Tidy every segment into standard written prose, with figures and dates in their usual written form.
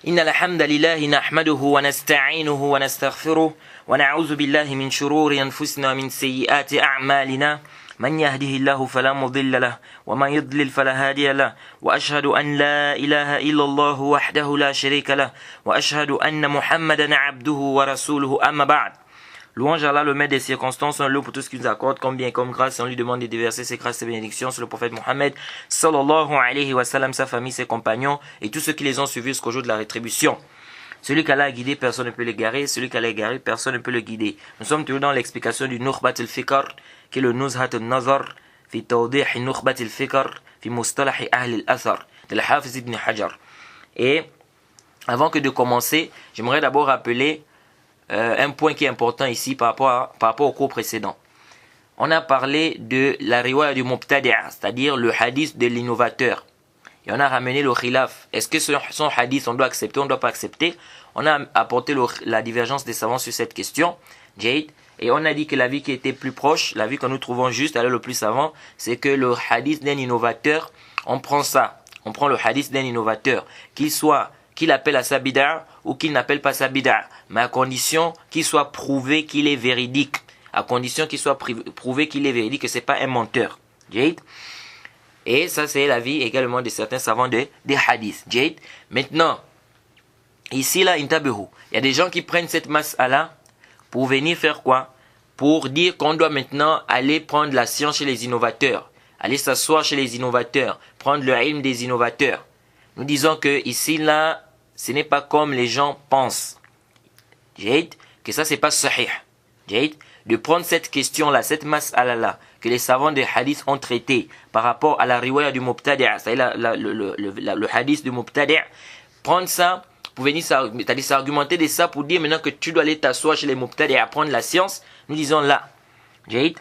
إن الحمد لله نحمده ونستعينه ونستغفره ونعوذ بالله من شرور أنفسنا ومن سيئات أعمالنا من يهده الله فلا مضل له ومن يضلل فلا هادي له وأشهد أن لا إله إلا الله وحده لا شريك له وأشهد أن محمدا عبده ورسوله أما بعد. Louange à Allah, le maître des circonstances, un loup pour tout ce qu'il nous accorde comme bien comme grâce, et on lui demande de déverser ses grâces et bénédictions sur le prophète Mohammed sallallahu alayhi wa sallam, sa famille, ses compagnons et tous ceux qui les ont suivis jusqu'au jour de la rétribution. Celui qu'Allah a guidé, personne ne peut l'égarer, celui qu'Allah a égaré, personne ne peut le guider. Nous sommes toujours dans l'explication du Nukhbat al-Fikr, qui est le Nuzhat al-Nazar, fi tawdih Nukhbat al-Fikr, fi mustalah ahl al-Athar, de l'Hafiz ibn Hajar. Et avant que de commencer, j'aimerais d'abord rappeler un point qui est important ici par rapport au cours précédent. On a parlé de la riwaya du Mubtadi'a, c'est-à-dire le hadith de l'innovateur. Et on a ramené le khilaf. Est-ce que son hadith, on doit accepter, on ne doit pas accepter? On a apporté la divergence des savants sur cette question. Jade. Et on a dit que l'avis qui était plus proche, l'avis que nous trouvons juste, alors le plus savant, c'est que le hadith d'un innovateur, on prend ça. On prend le hadith d'un innovateur, qu'il appelle à sa bid'a ou qu'il n'appelle pas sa bid'a, mais à condition qu'il soit prouvé qu'il est véridique, à condition qu'il soit prouvé qu'il est véridique, que c'est pas un menteur. Jade. Et ça c'est l'avis également de certains savants des hadiths. Jade. Maintenant, ici là, intabehu, il y a des gens qui prennent cette mas'ala pour venir faire quoi? Pour dire qu'on doit maintenant aller prendre la science chez les innovateurs, aller s'asseoir chez les innovateurs, prendre le ilm des innovateurs. Nous disons que ici là, ce n'est pas comme les gens pensent. Jade, que ça c'est pas sahih. Jade, de prendre cette question-là, cette mas'ala-là, que les savants des hadiths ont traité par rapport à la riwaya du Mubtadi'a, c'est-à-dire le hadith du Mubtadi'a, prendre ça pour venir s'argumenter de ça pour dire maintenant que tu dois aller t'asseoir chez les Mubtadi'a, apprendre la science, nous disons là. Jade.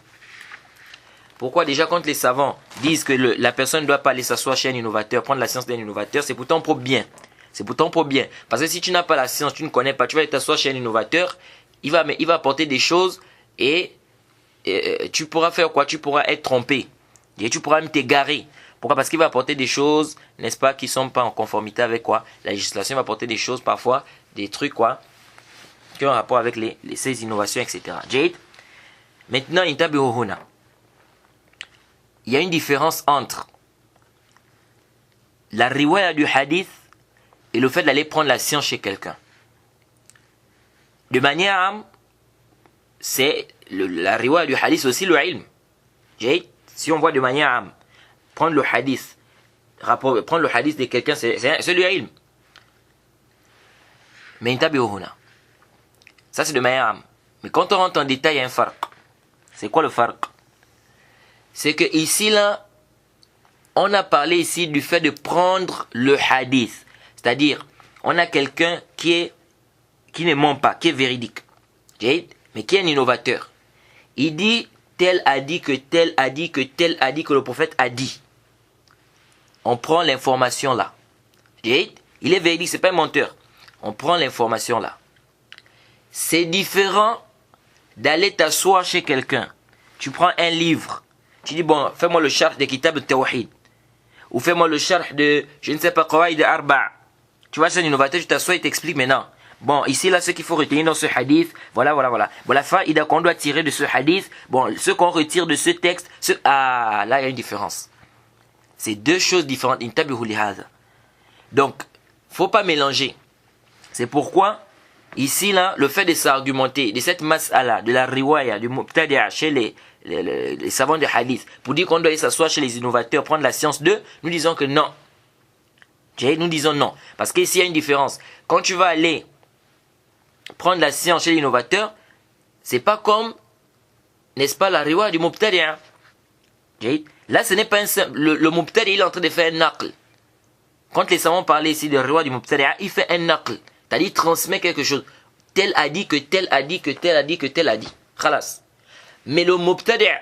Pourquoi déjà quand les savants disent que la personne ne doit pas aller s'asseoir chez un innovateur, prendre la science d'un innovateur, c'est pourtant pour bien. C'est pourtant pour bien. Parce que si tu n'as pas la science, tu ne connais pas, tu vas aller t'asseoir chez un innovateur, il va apporter des choses et tu pourras faire quoi? Tu pourras être trompé. Et tu pourras même t'égarer. Pourquoi? Parce qu'il va apporter des choses, n'est-ce pas, qui ne sont pas en conformité avec quoi? La législation va apporter des choses, parfois, des trucs quoi, qui ont un rapport avec ces innovations, etc. Jade. Maintenant, il y a une différence entre la riwaya du hadith et le fait d'aller prendre la science chez quelqu'un. De manière âme, c'est la riwaya du hadith aussi le ilm. Si on voit de manière âme, prendre le hadith de quelqu'un, c'est le ilm. Mais ça c'est de manière âme. Mais quand on rentre en détail, il y a un farq. C'est quoi le farq? C'est que ici là, on a parlé ici du fait de prendre le hadith. C'est-à-dire, on a quelqu'un qui ne ment pas, qui est véridique. Mais qui est un innovateur. Il dit, tel a dit que tel a dit que tel a dit que le prophète a dit. On prend l'information là. Il est véridique, c'est pas un menteur. On prend l'information là. C'est différent d'aller t'asseoir chez quelqu'un. Tu prends un livre. Tu dis, bon, fais-moi le sharh de Kitab al-Tawhid. Ou fais-moi le sharh de, je ne sais pas, Qawaid al-Arba'. Tu vois, c'est un innovateur, tu t'assois, il t'explique maintenant. Bon, ici, là, ce qu'il faut retenir dans ce hadith, voilà. Bon, la faïda qu'on doit tirer de ce hadith, bon, ce qu'on retire de ce texte, là, il y a une différence. C'est deux choses différentes. Donc, faut pas mélanger. C'est pourquoi, ici, là, le fait de s'argumenter, de cette mas'ala, de la riwaya, du Mubtadi'a, chez les savants de hadith, pour dire qu'on doit aller s'asseoir chez les innovateurs, prendre la science d'eux, nous disons que non. Nous disons non. Parce qu'ici, il y a une différence. Quand tu vas aller prendre la science chez l'innovateur, c'est pas comme, n'est-ce pas, la riwaya du Mubtadi'a. Là, ce n'est pas un simple. Le Mubtadi'a, il est en train de faire un naql. Quand les savants parlaient ici de riwaya du Mubtadi'a, il fait un naql. C'est-à-dire, il transmet quelque chose. Tel a dit que tel a dit que tel a dit que tel a dit. Khalas. Mais le Mubtadi'a,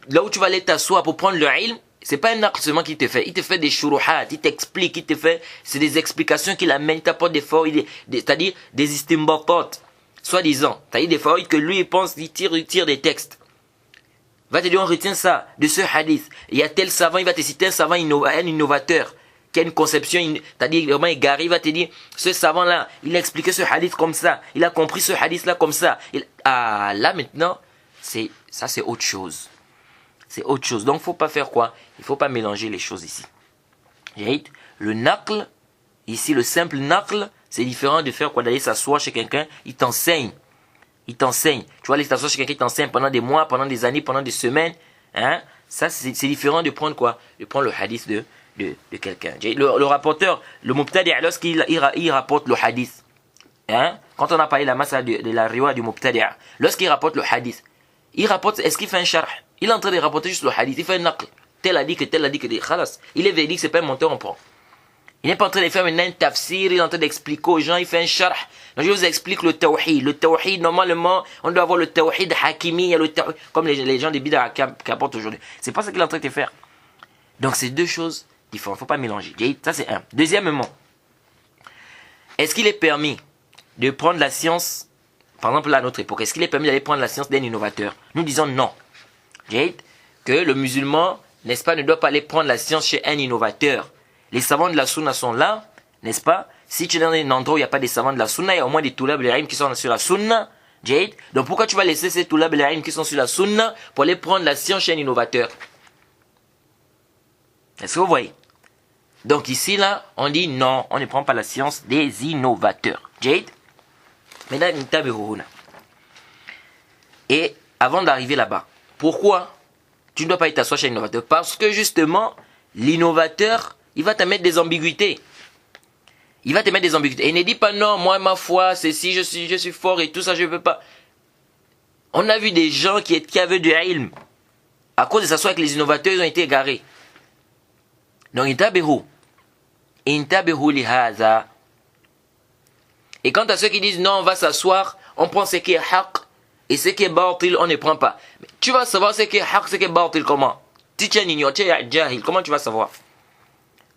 là où tu vas aller t'asseoir pour prendre le ilm, c'est pas un naql seulement qu'il te fait. Il te fait des shuruhat, il t'explique, il te fait, c'est des explications qu'il amène, il t'apporte des fawaïd, c'est-à-dire des istimbatat, soi-disant. C'est-à-dire des fawaïd que lui, il pense, il tire des textes. Va te dire, on retient ça de ce hadith. Il y a tel savant, il va te citer un savant un innovateur. qui a une conception, c'est-à-dire vraiment égarée, il va te dire, ce savant-là, il a expliqué ce hadith comme ça, il a compris ce hadith-là comme ça. Ah, là maintenant, c'est autre chose. C'est autre chose. Donc, il ne faut pas faire quoi? Il ne faut pas mélanger les choses ici. Le naql, ici, le simple naql, c'est différent de faire quoi? D'aller s'asseoir chez quelqu'un, il t'enseigne. Il t'enseigne. Tu vas aller t'asseoir chez quelqu'un qui t'enseigne pendant des mois, pendant des années, pendant des semaines. Hein? Ça, c'est différent de prendre quoi? De prendre le hadith de quelqu'un. Le rapporteur, le mubtadi', lorsqu'il il rapporte le hadith, hein? Quand on a parlé de la massa de la riwa du mubtadi', lorsqu'il rapporte le hadith, il rapporte, est-ce qu'il fait un sharh? Il est en train de rapporter juste le hadith, il fait un naql. Tel a dit que tel a dit que khalas. Il est véridique, c'est pas un monteur en prend. Il n'est pas en train de faire maintenant un tafsir, il est en train d'expliquer aux gens, il fait un sharh. Donc je vous explique le tawhid. Le tawhid, normalement, on doit avoir le tawhid hakimi, comme les gens des bid'a qui apportent aujourd'hui. C'est pas ça qu'il est en train de faire. Donc c'est deux choses différentes, il ne faut pas mélanger. Ça c'est un. Deuxièmement, est-ce qu'il est permis de prendre la science, par exemple là à notre époque, est-ce qu'il est permis d'aller prendre la science d'un innovateur? Nous disons non. Que le musulman, n'est-ce pas, ne doit pas aller prendre la science chez un innovateur. Les savants de la sunna sont là, n'est-ce pas? Si tu es dans un endroit où il n'y a pas des savants de la sunna, il y a au moins des toulab al-ilm qui sont sur la sunna. Donc pourquoi tu vas laisser ces toulab al-ilm qui sont sur la sunna pour aller prendre la science chez un innovateur? Est-ce que vous voyez? Donc ici, là, on dit non, on ne prend pas la science des innovateurs. Maintenant, et avant d'arriver là-bas, pourquoi tu ne dois pas y t'asseoir chez un innovateur? Parce que justement, l'innovateur, il va te mettre des ambiguïtés. Il va te mettre des ambiguïtés. Et il ne dit pas non, moi ma foi, c'est si je suis fort et tout ça, je ne peux pas. On a vu des gens qui avaient du ilm. À cause de s'asseoir avec les innovateurs, ils ont été égarés. Donc, intabihu lihaza. Et quant à ceux qui disent non, on va s'asseoir, on prend ce qui est haq et ce qui est batil, on ne prend pas. Mais tu vas savoir ce qui est haq, ce qui est batil, comment? Si tu es un ignorant, tu es jahil, comment tu vas savoir?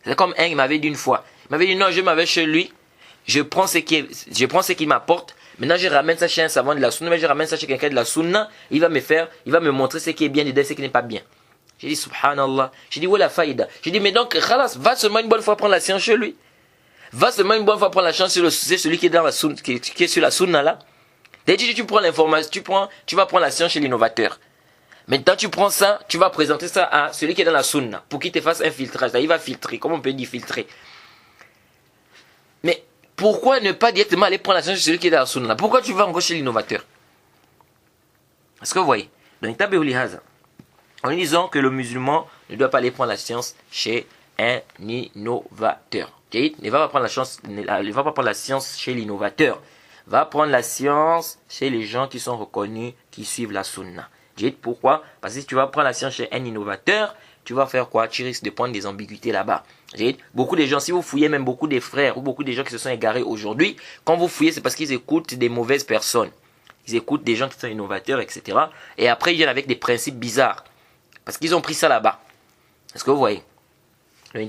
C'est comme un qui m'avait dit une fois. Il m'avait dit non, je m'avais chez lui, je prends ce qu'il m'apporte. Maintenant, je ramène ça chez un savant de la sunna, mais je ramène ça chez quelqu'un de la sunna. Il va me montrer ce qui est bien et ce qui n'est pas bien. J'ai dit subhanallah. J'ai dit où est la faïda? J'ai dit mais donc, khalas, va seulement une bonne fois prendre la science chez lui. Va seulement une bonne fois prendre la science sur celui qui est dans la sunna, qui est sur la sunna là. Dès que tu prends l'information, tu vas prendre la science chez l'innovateur. Maintenant, tu prends ça, tu vas présenter ça à celui qui est dans la sunna pour qu'il te fasse un filtrage. Il va filtrer. Comment on peut dire filtrer? Mais pourquoi ne pas directement aller prendre la science chez celui qui est dans la sunna? Pourquoi tu vas encore chez l'innovateur? Est-ce que vous voyez? Donc, en disant que le musulman ne doit pas aller prendre la science chez un innovateur. Il ne va pas prendre la science chez l'innovateur. Va prendre la science chez les gens qui sont reconnus, qui suivent la sunna. Pourquoi? Parce que si tu vas prendre la science chez un innovateur, tu vas faire quoi? Tu risques de prendre des ambiguïtés là-bas. Beaucoup de gens, si vous fouillez même beaucoup des frères ou beaucoup de gens qui se sont égarés aujourd'hui, quand vous fouillez, c'est parce qu'ils écoutent des mauvaises personnes. Ils écoutent des gens qui sont innovateurs, etc. Et après, ils viennent avec des principes bizarres. Parce qu'ils ont pris ça là-bas. Est-ce que vous voyez? Mais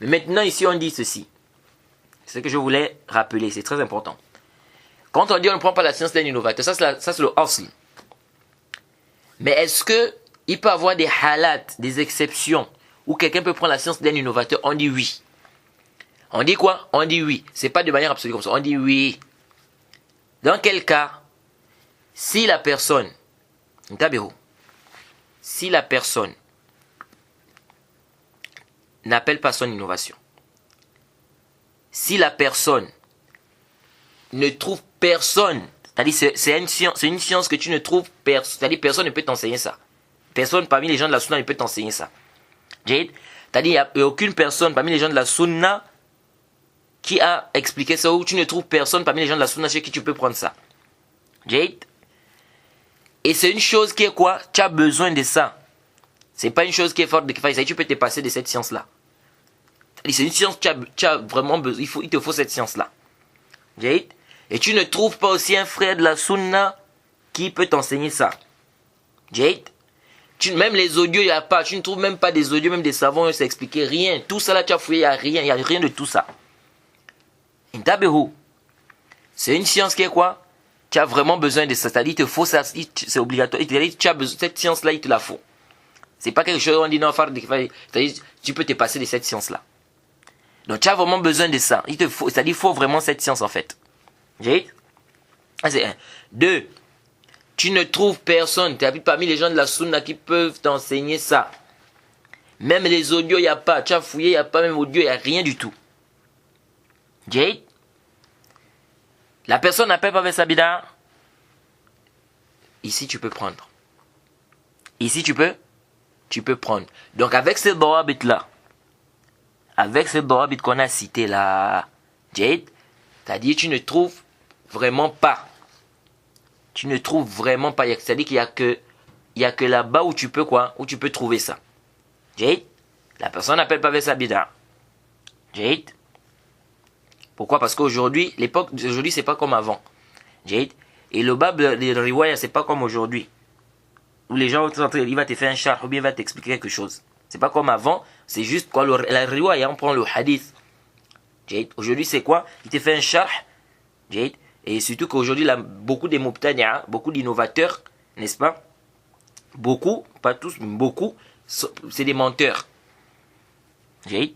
maintenant, ici, on dit ceci. C'est ce que je voulais rappeler. C'est très important. Quand on dit on ne prend pas la science d'un innovateur, ça c'est le asl. Mais est-ce qu'il peut y avoir des halats, des exceptions, où quelqu'un peut prendre la science d'un innovateur? On dit oui. On dit quoi? On dit oui. C'est pas de manière absolue comme ça. On dit oui. Dans quel cas, si la personne n'appelle pas son innovation, si la personne ne trouve personne, c'est-à-dire c'est une science que tu ne trouves personne, c'est-à-dire personne ne peut t'enseigner ça. Personne parmi les gens de la sunna ne peut t'enseigner ça. C'est-à-dire il n'y a aucune personne parmi les gens de la sunna qui a expliqué ça, ou tu ne trouves personne parmi les gens de la sunna chez qui tu peux prendre ça. Et c'est une chose qui est quoi? Tu as besoin de ça. C'est pas une chose qui est forte de kifaïa. Tu peux te passer de cette science-là. C'est une science que tu as vraiment besoin. Il te faut cette science-là. Et tu ne trouves pas aussi un frère de la sunna qui peut t'enseigner ça. Même les audios, il n'y a pas. Tu ne trouves même pas des audios, même des savants, ils ne s'expliquent rien. Tout ça là, tu as fouillé, il n'y a rien. Il n'y a rien de tout ça. C'est une science qui est quoi? Tu as vraiment besoin de ça. C'est-à-dire, il te faut ça. C'est obligatoire. Tu as besoin, cette science-là, il te la faut. C'est pas quelque chose où on dit non, c'est-à-dire, tu peux te passer de cette science-là. Donc tu as vraiment besoin de ça. C'est-à-dire il faut vraiment cette science en fait. J'ai ça c'est un. Deux, tu ne trouves personne, tu habites parmi les gens de la sunna qui peuvent t'enseigner ça. Même les audios, il n'y a pas. Tu as fouillé, il n'y a pas même audio, il n'y a rien du tout. Jade, la personne n'appelle pas avec sa bida. Ici, tu peux prendre. Ici, tu peux prendre. Donc, avec ces dawabit-là, avec ces dawabit qu'on a cités là, Jade, c'est-à-dire tu ne trouves vraiment pas. Tu ne trouves vraiment pas. C'est-à-dire qu'il n'y a que là-bas où tu peux quoi? Où tu peux trouver ça. Jade, la personne n'appelle pas avec sa bida. Jade. Pourquoi? Parce qu'aujourd'hui, l'époque d'aujourd'hui, c'est pas comme avant. Jade. Et le bab de riwaya, c'est pas comme aujourd'hui. Où les gens, il va te faire un char ou bien il va t'expliquer quelque chose. C'est pas comme avant. C'est juste quoi, la riwaya, on prend le hadith. Jade. Aujourd'hui, c'est quoi? Il te fait un char. Jade. Et surtout qu'aujourd'hui, beaucoup de mubtadi'a, beaucoup d'innovateurs, n'est-ce pas? Beaucoup, pas tous, mais beaucoup, c'est des menteurs. Jade.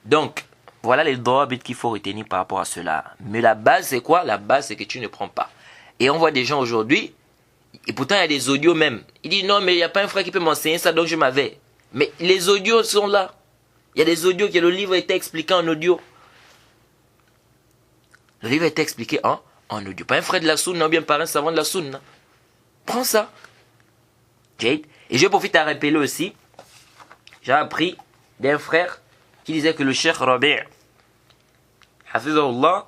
Donc, voilà les dawabit qu'il faut retenir par rapport à cela. Mais la base, c'est quoi? La base, c'est que tu ne prends pas. Et on voit des gens aujourd'hui, et pourtant il y a des audios même. Il dit non, mais il n'y a pas un frère qui peut m'enseigner ça, donc je m'avais. Mais les audios sont là. Il y a des audios que le livre était expliqué en audio. Le livre était expliqué en audio. Pas un frère de la sunna, ou bien par un savant de la sunna. Prends ça. Jade. Et je profite à rappeler aussi, j'ai appris d'un frère qui disait que le Cheikh Rabi', Hafizahullah,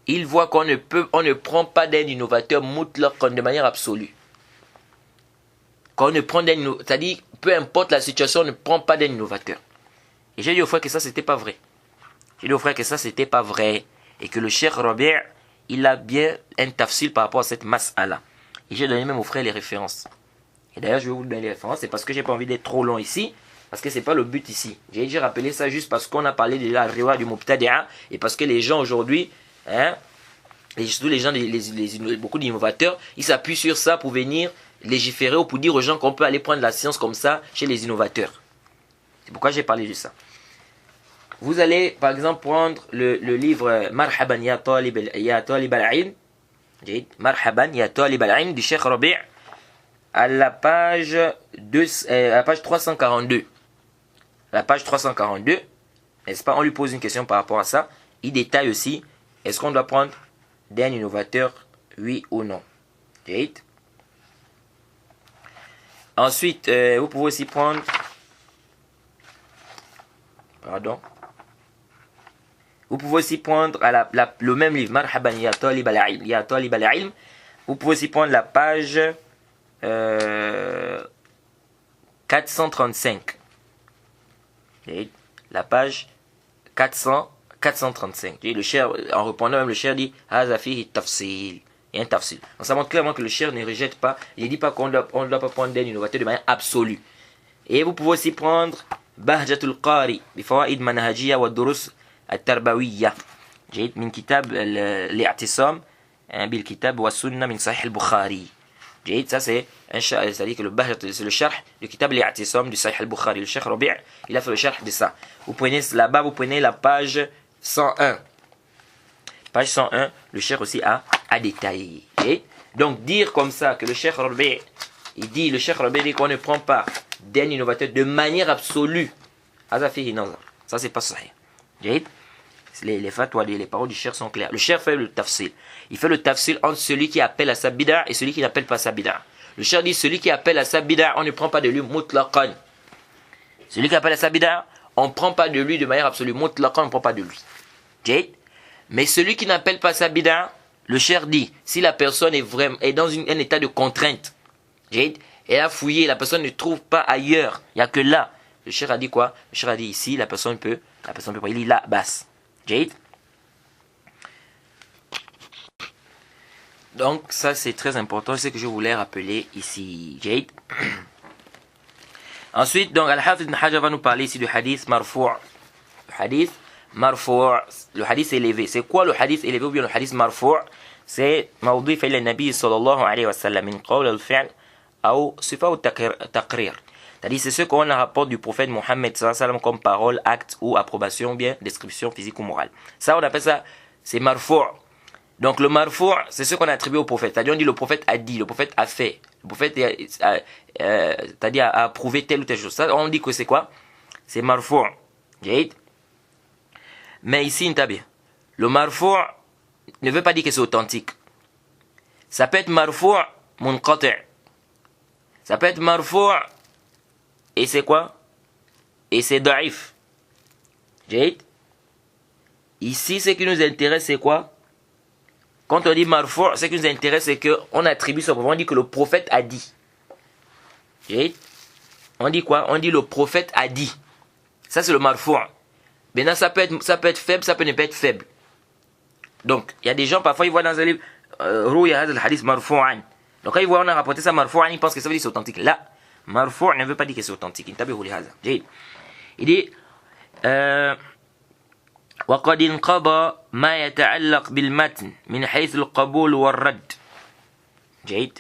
il voit qu'on ne prend pas d'un innovateur mutlaq de manière absolue. Qu'on ne prend d'un innovateur, c'est-à-dire, peu importe la situation, on ne prend pas d'un innovateur. Et j'ai dit au frère que ça, c'était pas vrai. J'ai dit au frère que ça, c'était pas vrai. Et que le Cheikh Rabi', il a bien un tafsil par rapport à cette mas'ala. Et j'ai donné même au frère les références. Et d'ailleurs, je vais vous donner les références. C'est parce que j'ai pas envie d'être trop long ici. Parce que c'est pas le but ici. J'ai déjà rappelé ça juste parce qu'on a parlé de la riwa du mubtadi'a. Et parce que les gens aujourd'hui, hein, et surtout les gens, beaucoup d'innovateurs, ils s'appuient sur ça pour venir légiférer ou pour dire aux gens qu'on peut aller prendre la science comme ça chez les innovateurs. C'est pourquoi j'ai parlé de ça. Vous allez par exemple prendre le livre Marhaban ya Talib al-Ilm, Marhaban ya Talib al-Ilm du Cheikh Rabi' à la page 342. La page 342, n'est-ce pas? On lui pose une question par rapport à ça. Il détaille aussi, est-ce qu'on doit prendre d'un innovateur, oui ou non? Jade. Ensuite, vous pouvez aussi prendre, vous pouvez aussi prendre le même livre, Marhaban ya Talib al-Ilm. Vous pouvez aussi prendre la page 435. La page 435. Le cher, en répondant même, le cher dit Haza fihi tafsil. Il y a un tafsil. Donc ça montre clairement que le cher ne rejette pas. Il ne dit pas qu'on ne doit pas prendre d'un innovateur de manière absolue. Et vous pouvez aussi prendre Bahjatul Qari bifawaid manhajiyya wa durus at-tarbawiyya. Min kitab al-i'tisam bil kitab wa sunna min sahih al-Bukhari. Ça c'est c'est-à-dire que c'est le sharh du kitab al-i'tisam du sahih al-Bukhari. Le Cheikh Rabi' il a fait le sharh de ça. Vous prenez là-bas, vous prenez la page 101. Page 101, le Cheikh aussi a détaillé. Donc dire comme ça que le Cheikh Rabi' le Cheikh Rabi' dit qu'on ne prend pas d'un innovateur de manière absolue. Ça c'est pas sahih. Les fatwas, les paroles du Cheikh sont claires. Le Cheikh fait le tafsil. Il fait le tafsil entre celui qui appelle à sa bid'a et celui qui n'appelle pas à sa bid'a. Le Cheikh dit celui qui appelle à sa bid'a, on ne prend pas de lui mutlaqan. Celui qui appelle à sa bid'a, on ne prend pas de lui de manière absolue. Mutlaqan, on ne prend pas de lui. Mais celui qui n'appelle pas à sa bid'a, le Cheikh dit, si la personne est dans un état de contrainte, elle a fouillé, la personne ne trouve pas ailleurs, il n'y a que là. Le Cheikh a dit quoi? Le Cheikh a dit ici, la personne peut pas. Il dit là, basse. Donc ça c'est très important, c'est ce que je voulais rappeler ici. Ensuite, donc Al-Hafiz ibn Hajar va nous parler ici du hadith marfou'. Le hadith marfou', le hadith élevé. C'est quoi le hadith élevé ou bien le hadith marfou'? C'est موضوع إلى النبي صلى الله عليه وسلم من قول الفعل أو صفة التقرير. C'est-à-dire, c'est ce qu'on rapporte du prophète Mohammed sallallahu alayhi wa sallam comme parole, acte ou approbation, ou bien description physique ou morale. Ça, on appelle ça, c'est marfou'. Donc, le marfou', c'est ce qu'on attribue au prophète. C'est-à-dire, on dit le prophète a dit, le prophète a fait, le prophète c'est-à-dire a approuvé telle ou telle chose. Ça, on dit que c'est quoi? C'est marfou'. Mais ici, le marfou' ne veut pas dire que c'est authentique. Ça peut être marfou' munqati'. Ça peut être marfou' et c'est quoi? Et c'est da'if. Ici, ce qui nous intéresse, c'est quoi? Quand on dit marfou', ce qui nous intéresse, c'est qu'on attribue ça. On dit que le prophète a dit. On dit quoi? On dit le prophète a dit. Ça, c'est le marfou'. Maintenant, ça peut être faible, ça peut ne pas être faible. Donc, il y a des gens, parfois, ils voient dans un livre, Rouya hadith al-hadith marfou'an. Donc, quand ils voient, on a rapporté ça marfou'an, ils pensent que ça veut dire que c'est authentique. Là, marfou' ne veut pas dire que c'est authentique. Il dit, وقد انقضى ما يتعلق بالمتن من حيث القبول والرد. جيد.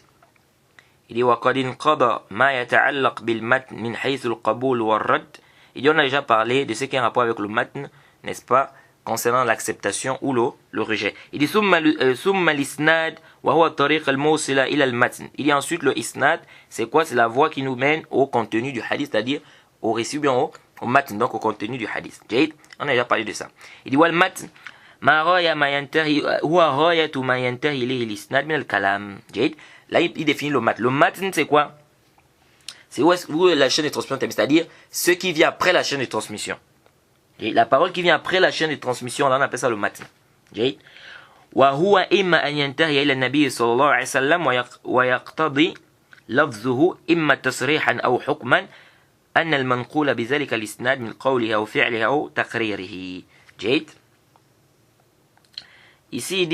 Il dit وقد انقضى ما يتعلق بالمتن من حيث القبول والرد. Il dit, on a déjà parlé de ce qui est en rapport avec le matn, n'est-ce pas, concernant l'acceptation ou le rejet. Il dit ثم الإسناد وهو الطريق الموصل إلى المتن. Il dit ensuite le isnad, c'est quoi? C'est la voie qui nous mène au contenu du hadith, c'est-à-dire au récit, bien au matn, donc au contenu du hadith. جيد. On a déjà parlé de ça. Il dit والمتن ما غاية ما ينتهي هو غاية ما ينتهي إليه الإسناد من الكلام. جيد. Là il définit le matn. Le matn, c'est quoi? C'est où est la chaîne de transmission, c'est-à-dire ce qui vient après la chaîne de transmission. La parole qui vient après la chaîne de transmission, là on appelle ça le matn. وهو إما أن ينتهي إلى النبي صلى الله عليه وسلم ويقتضي لفظه إما تصريحا أو حكما أن المنقول بذلك الإسناد من قوله أو فعله أو تقريره. جيد. Ici il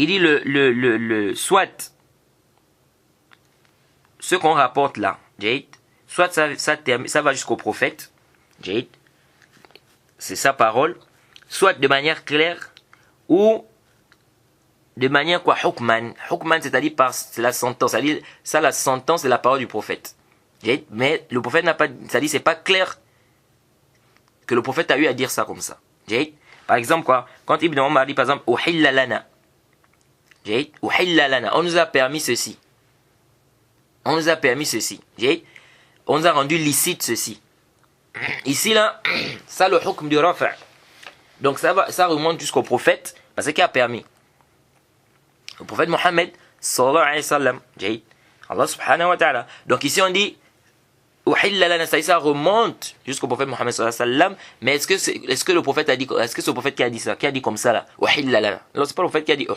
dit le soit ce qu'on rapporte là, soit ça va jusqu'au prophète, c'est sa parole, soit de manière claire ou de manière quoi, hukman, c'est-à-dire par la sentence, c'est-à-dire ça la sentence de la parole du prophète. Mais le prophète n'a pas, c'est-à-dire c'est pas clair que le prophète a eu à dire ça comme ça. Par exemple quoi, quand Ibn Omar dit par exemple uhilla lana, on nous a permis ceci. On nous a permis ceci. On nous a rendu licite ceci. Ici, là, ça le hukm du rafa'. Donc ça remonte jusqu'au prophète, parce qu'il a permis. Le prophète Mohammed, sallallahu alayhi wa sallam. Allah subhanahu wa ta'ala. Donc ici on dit, ça remonte jusqu'au prophète Mohammed sallallahu alayhi wa sallam. Mais est-ce que le prophète a dit, est-ce que c'est le prophète qui a dit ça, qui a dit comme ça là? Non, c'est pas le prophète qui a dit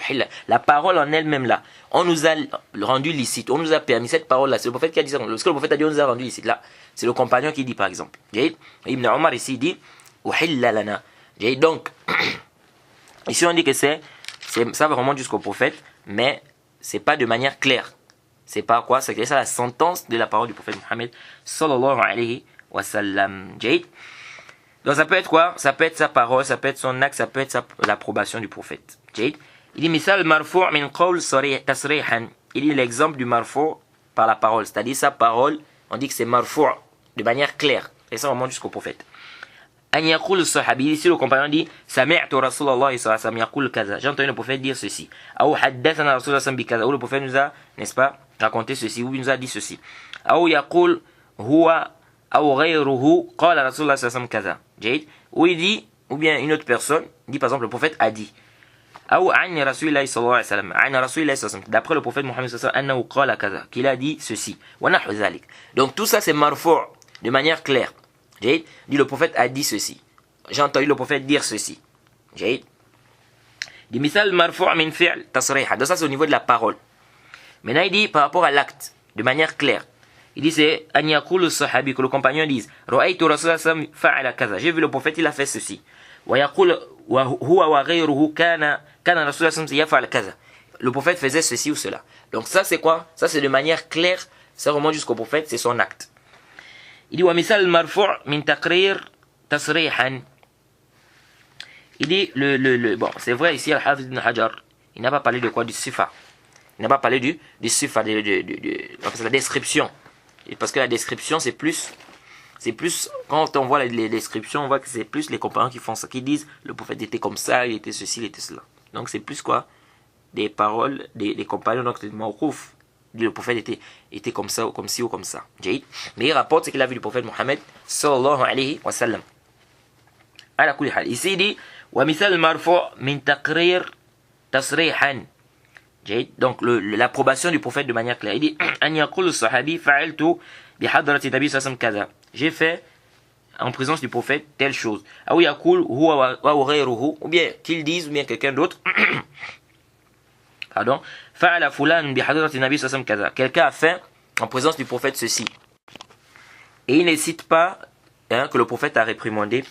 la parole en elle-même là, on nous a rendu licite, on nous a permis cette parole là, c'est le prophète qui a dit ça. Est-ce que le prophète a dit on nous a rendu licite là? C'est le compagnon qui dit par exemple. Ibn Omar ici dit donc ici on dit que ça remonte jusqu'au prophète, mais c'est pas de manière claire. C'est pas quoi, c'est ça la sentence de la parole du prophète Mohammed sallallahu alayhi wa sallam. Donc ça peut être quoi? Ça peut être sa parole, ça peut être son acte, ça peut être l'approbation du prophète. Il dit misal marfu' min qawl tasrihan. Il dit l'exemple du marfu' par la parole, c'est-à-dire sa parole, on dit que c'est marfu' de manière claire, et ça remonte jusqu'au prophète. An yaqul as-sahabi, ici le compagnon dit sami'tu Rasulullah sallallahu alayhi wa sallam yaqul kaza, j'ai entendu le prophète dire ceci. Ou haddathana Rasulullah sallallahu alayhi wa sallam, ou le prophète nous a, n'est-ce pas, raconté ceci, ou il nous a dit ceci. Ou yaqul huwa ou ghayruhu qala Rasulullah sallallahu alayhi wa sallam kaza. Ou il dit, ou bien une autre personne dit par exemple le prophète a dit. Ou an Rasulullah sallallahu alayhi wa sallam, an Rasulullah sallallahu alayhi wa sallam, d'après le prophète Mohammed sallallahu alayhi wa sallam, annahu qala kaza, qu'il a dit ceci. Wa nahwu dhalik. Donc tout ça c'est marfu' de manière claire. Dit le prophète a dit ceci. J'ai entendu le prophète dire ceci. Dit misal marfu' min fi'l tasriha. Donc ça c'est au niveau de la parole. Maintenant il dit par rapport à l'acte, de manière claire. Il dit c'est an yaqulu as-sahabi, que le compagnon dise ra'aytu Rasulullah sallallahu alayhi wa sallam fa'ala kaza. J'ai vu le prophète, il a fait ceci. Wa yaqul wa huwa wa ghayruhu kana Rasulullah sallallahu alayhi wa sallam yaf'al kaza. Le prophète faisait ceci ou cela. Donc ça c'est quoi? Ça c'est de manière claire, ça remonte jusqu'au prophète, c'est son acte. Il dit wa misal marfu' min taqrir tasrihan. Il dit bon, c'est vrai ici Al-Hafiz ibn Hajar, il n'a pas parlé de quoi? Du sifa. Il n'a pas parlé du sifa, la description. Et parce que la description, c'est plus, quand on voit les descriptions, on voit que c'est plus les compagnons qui font ça, qui disent le prophète était comme ça, il était ceci, il était cela. Donc c'est plus quoi? Des paroles des compagnons, donc c'est mawqouf. Le prophète était comme ça, ou comme ci, ou comme ça. Mais il rapporte ce qu'il a vu du prophète Mohammed sallallahu alayhi wa sallam. Ala kulli hal. Ici il dit wa mithal marfu' min taqrir tasrihan. Donc l'approbation du prophète de manière claire. Il dit an yaqul as-sahabi fa'altu bi hadrati nabi sallallahu alayhi wa sallam. J'ai fait en présence du prophète telle chose. Ou yaqul huwa wa ghayruhu, ou bien qu'il dise, ou bien quelqu'un d'autre. Pardon. Fa'ala fulan bi hadrati nabi sallallahu alayhi wa sallam. Quelqu'un a fait en présence du prophète ceci. Et il ne cite pas que le prophète a réprimandé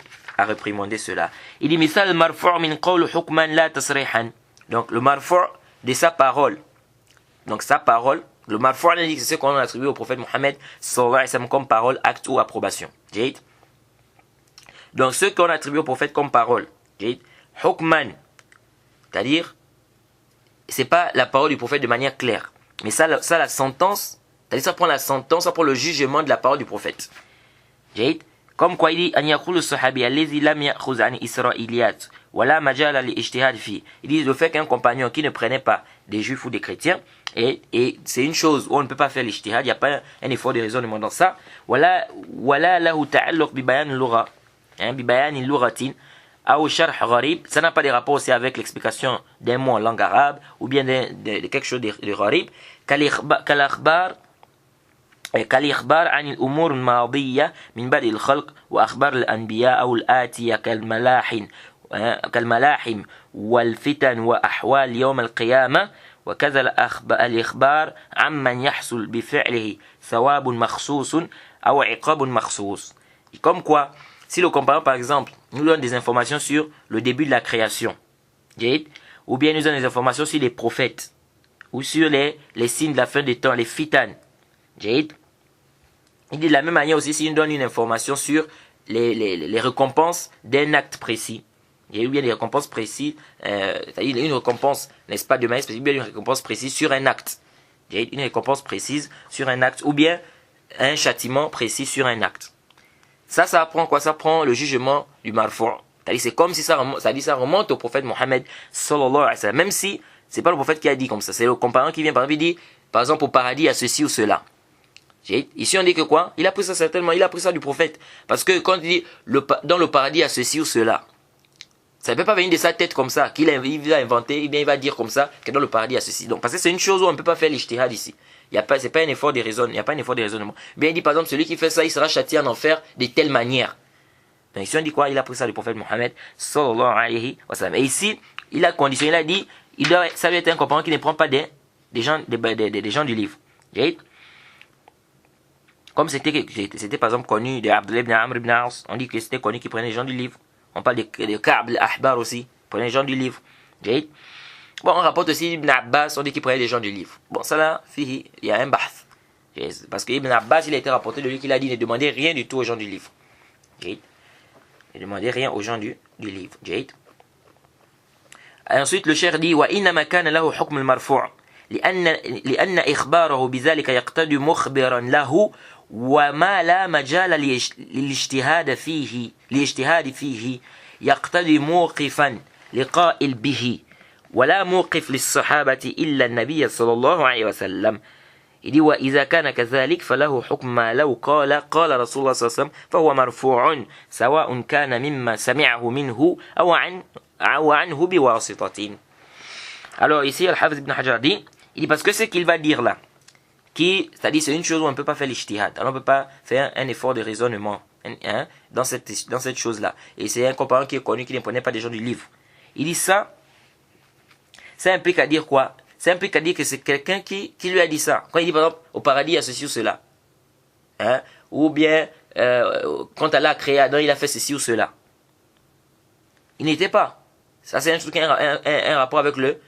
cela. Il dit misal marfu' min qawl hukman la tasrihan. Donc le marfu' de sa parole. Donc sa parole, le marfu' c'est ce qu'on a attribué au prophète Mohammed sallallahu alayhi wa sallam comme parole, acte ou approbation. Donc ce qu'on attribue au prophète comme parole, hukman, c'est-à-dire c'est pas la parole du prophète de manière claire, mais ça la sentence, c'est-à-dire ça prend la sentence, ça prend le jugement de la parole du prophète. Comme quoi il dit an yaqulu as-sahabi allazi lam ya'khudh an isra'iliyat wala majala li ijtihad fi. Il dit le fait qu'un compagnon qui ne prenait pas des juifs ou des chrétiens, et c'est une chose où on ne peut pas faire l'ijtihad, il n'y a pas un effort de raisonnement dans ça. Wala lahu ta'alluq bi bayan al-lugha, bi bayan al-lughatin aw sharh gharib. Ça n'a pas de rapport aussi avec l'explication d'un mot en langue arabe ou bien de quelque chose de gharib. كالإخبار عن الأمور الماضية من بدء الخلق وأخبار الأنبياء أو الآتية كالملاحم والفتن وأحوال يوم القيامة وكذا الإخبار عمن يحصل بفعله ثواب مخصوص أو عقاب مخصوص. Comme quoi, si le compagnon par exemple nous donne des informations sur le début de la création, ou bien nous donne des informations sur les prophètes, ou sur les signes de la fin des temps, les fitan, il dit de la même manière aussi s'il nous donne une information sur les récompenses d'un acte précis. Il y a eu bien des récompenses précises, c'est-à-dire une récompense, n'est-ce pas, de manière spécifique, bien une récompense précise sur un acte. Une récompense précise sur un acte, ou bien un châtiment précis sur un acte. Ça apprend quoi? Ça apprend le jugement du marfu'. C'est-à-dire c'est comme si ça remonte au prophète Mohammed sallallahu alayhi wa sallam. Même si c'est pas le prophète qui a dit comme ça, c'est le compagnon qui vient par exemple, il dit par exemple au paradis à ceci ou cela. Ici on dit que quoi? Il a pris ça certainement, il a pris ça du prophète. Parce que quand il dit dans le paradis à ceci ou cela, ça ne peut pas venir de sa tête comme ça, qu'il va inventer, il va dire comme ça, que dans le paradis à ceci. Donc parce que c'est une chose où on ne peut pas faire l'ijtihad ici. C'est pas un effort de raisonnement, il n'y a pas un effort de raisonnement. Bien il dit par exemple, celui qui fait ça, il sera châtié en enfer de telle manière. Donc ici on dit quoi? Il a pris ça du prophète Mohammed sallallahu alayhi wa sallam. Et ici, il a conditionné, il a dit, ça doit être un compagnon qui ne prend pas des gens du livre. Comme c'était par exemple connu de Abdullah ibn Amr ibn As, on dit que c'était connu qui prenait les gens du livre. On parle de Ka'b al-Ahbar aussi, prenait les gens du livre. Bon, on rapporte aussi Ibn Abbas, on dit qu'il prenait les gens du livre. Bon, ça là, il y a un bath. Parce que Ibn Abbas, il a été rapporté de lui qu'il a dit ne demandez rien du tout aux gens du livre. Ne demandez rien aux gens du livre. Et ensuite, le cheikh dit وَإِنَّمَا كَانَ لَهُ حُكْمُ الْمَرْفُوعِ لأن إخباره بذلك يقتضي مخبرا له وما لا مجال للاجتهاد فيه يقتضي موقفا لقائل به ولا موقف للصحابة إلا النبي صلى الله عليه وسلم. Il dit وإذا كان كذلك فله حكم ما لو قال رسول الله صلى الله عليه وسلم فهو مرفوع سواء كان مما سمعه منه أو عنه بواسطة. Alors ici Al-Hafiz ibn Hajar dit, il dit parce que ce qu'il va dire là, c'est-à-dire c'est une chose où on ne peut pas faire l'ijtihad, on ne peut pas faire un effort de raisonnement dans cette chose-là. Et c'est un compagnon qui est connu, qui ne prenait pas des gens du livre. Il dit ça implique à dire quoi? Ça implique à dire que c'est quelqu'un qui lui a dit ça. Quand il dit par exemple, au paradis il y a ceci ou cela. Ou bien, quand Allah a créé Adam, il a fait ceci ou cela. Il n'était pas. Ça c'est un truc, un rapport avec le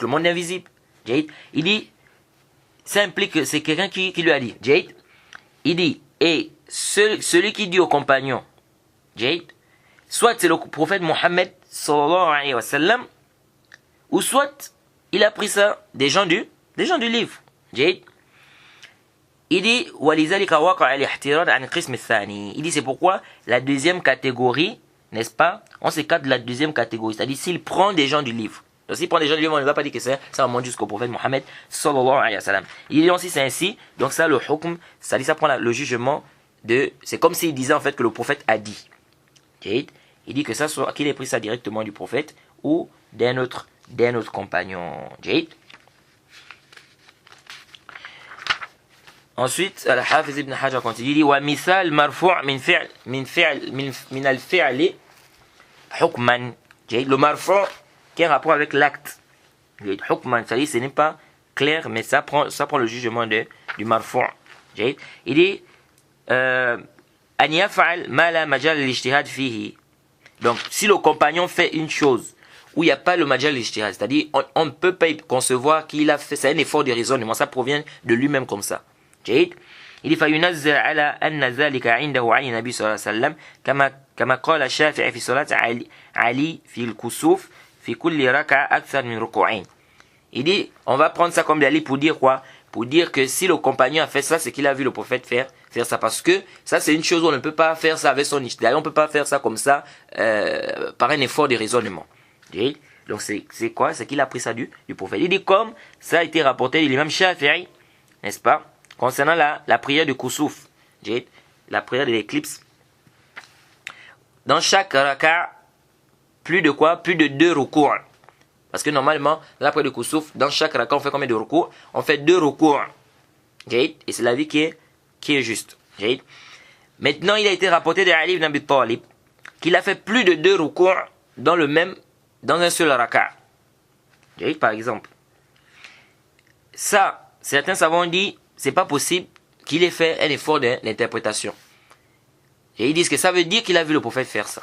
monde invisible. Il dit, ça implique que c'est quelqu'un qui lui a dit. Il dit, et celui qui dit au compagnon, soit c'est le prophète Mohammed sallallahu alayhi wa sallam, ou soit il a pris ça des gens du Les gens du livre. Il dit, il dit, c'est pourquoi la deuxième catégorie, n'est-ce pas, on s'écarte de la deuxième catégorie. C'est-à-dire, s'il prend des gens du livre. Donc, s'il prend des gens du livre, on ne va pas dire que ça remonte jusqu'au prophète Mohammed, sallallahu alayhi wa sallam. Il dit, si c'est ainsi, donc ça, le hukm, c'est-à-dire, ça prend le jugement de, c'est comme s'il disait en fait que le prophète a dit. Il dit que ça soit, qu'il ait pris ça directement du prophète ou d'un autre compagnon. Ensuite, Al-Hafiz ibn Hajar continue, il dit wa misal marfu' min al-fi'li hukman. Le marfu' qui a un rapport avec l'acte. Hukman, c'est-à-dire ce n'est pas clair, mais ça prend le jugement du marfu'. Il dit an yaf'al ma la majal al-ijtihad fihi. Donc, si le compagnon fait une chose où il n'y a pas le majal al-ijtihad, c'est-à-dire on ne peut pas concevoir qu'il a fait, c'est un effort de raisonnement, ça provient de lui-même comme ça. Il dit فينزل على أن ذلك عنده عن النبي صلى الله عليه وسلم كما قال الشافعي في صلاة علي في الكسوف في كل ركعة أكثر من ركوعين. Il dit on va prendre ça comme Ali pour dire quoi? Pour dire que si le compagnon a fait ça, c'est qu'il a vu le prophète faire ça, parce que ça c'est une chose où on ne peut pas faire ça avec son ijtihad, on ne peut pas faire ça comme ça par un effort de raisonnement. Donc c'est quoi? C'est qu'il a pris ça du prophète. Il dit comme ça a été rapporté de l'imam Shafi'i, n'est-ce pas, concernant la prière du Kusuf, la prière de l'éclipse. Dans chaque raka, plus de 2 recours. Parce que normalement, dans la prière du Kusuf, dans chaque raka, on fait combien de recours? On fait 2 recours. Et c'est la vie qui est juste. Maintenant, il a été rapporté de Ali ibn Abi Talib qu'il a fait plus de 2 recours dans un seul raka. Par exemple. Ça, certains savants disent c'est pas possible qu'il ait fait un effort d'interprétation. Et ils disent que ça veut dire qu'il a vu le prophète faire ça.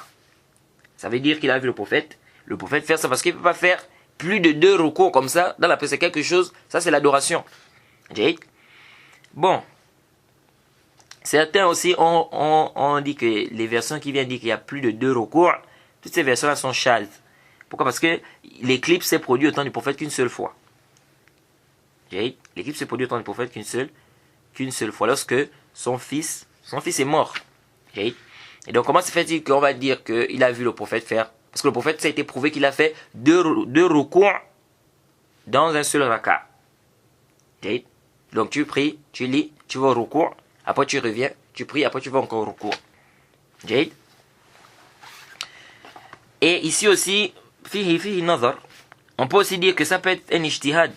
Ça veut dire qu'il a vu le prophète faire ça parce qu'il ne peut pas faire plus de 2 recours comme ça dans la prière. C'est quelque chose, ça c'est l'adoration. Bon. Certains aussi ont dit que les versions qui viennent dire qu'il y a plus de 2 recours, toutes ces versions-là sont chazes. Pourquoi? Parce que l'éclipse s'est produit au temps du prophète qu'une seule fois. L'éclipse s'est produit au temps du prophète qu'une seule fois, lorsque son fils est mort. Et donc comment se fait-il qu'on va dire qu'il a vu le prophète faire? Parce que le prophète, ça a été prouvé qu'il a fait 2 recours dans un seul raka. Donc tu pries, tu lis, tu vas au recours, après tu reviens, tu pries, après tu vas encore au recours. Et ici aussi, fihi nazar, on peut aussi dire que ça peut être un ijtihad.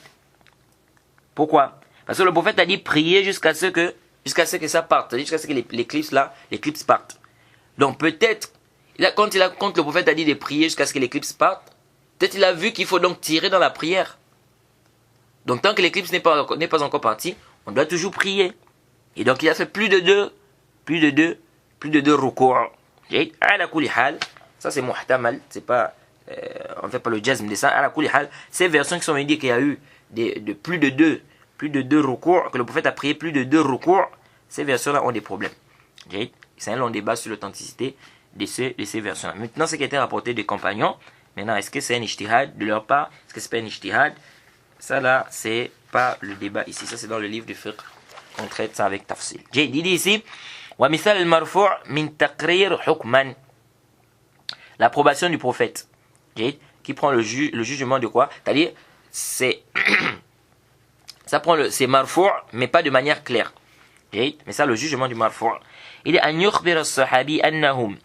Pourquoi? Parce que le prophète a dit prier jusqu'à ce que ça parte, jusqu'à ce que l'éclipse parte. Donc peut-être, quand le prophète a dit de prier jusqu'à ce que l'éclipse parte, peut-être il a vu qu'il faut donc tirer dans la prière. Donc tant que l'éclipse n'est pas encore partie, on doit toujours prier. Et donc il a fait plus de deux recours. Ça c'est muhtamal, c'est pas, on ne fait pas le jazm de ça. Ces versions qui sont venues dire qu'il y a eu plus de deux recours, que le prophète a prié plus de 2 recours, ces versions-là ont des problèmes. C'est un long débat sur l'authenticité de ces versions-là. Maintenant, ce qui a été rapporté des compagnons, maintenant, est-ce que c'est un ijtihad de leur part? Est-ce que c'est pas un ijtihad? Ça là, c'est pas le débat ici. Ça, c'est dans le livre de fiqh. On traite ça avec tafsil. J'ai dit ici, wa misal al-marfu' min taqrir hukman. L'approbation du prophète. Qui prend le jugement de quoi? C'est-à-dire, c'est marfu', mais pas de manière claire. Mais ça, le jugement du marfu'. Il est an yukhbir as-sahabi annahum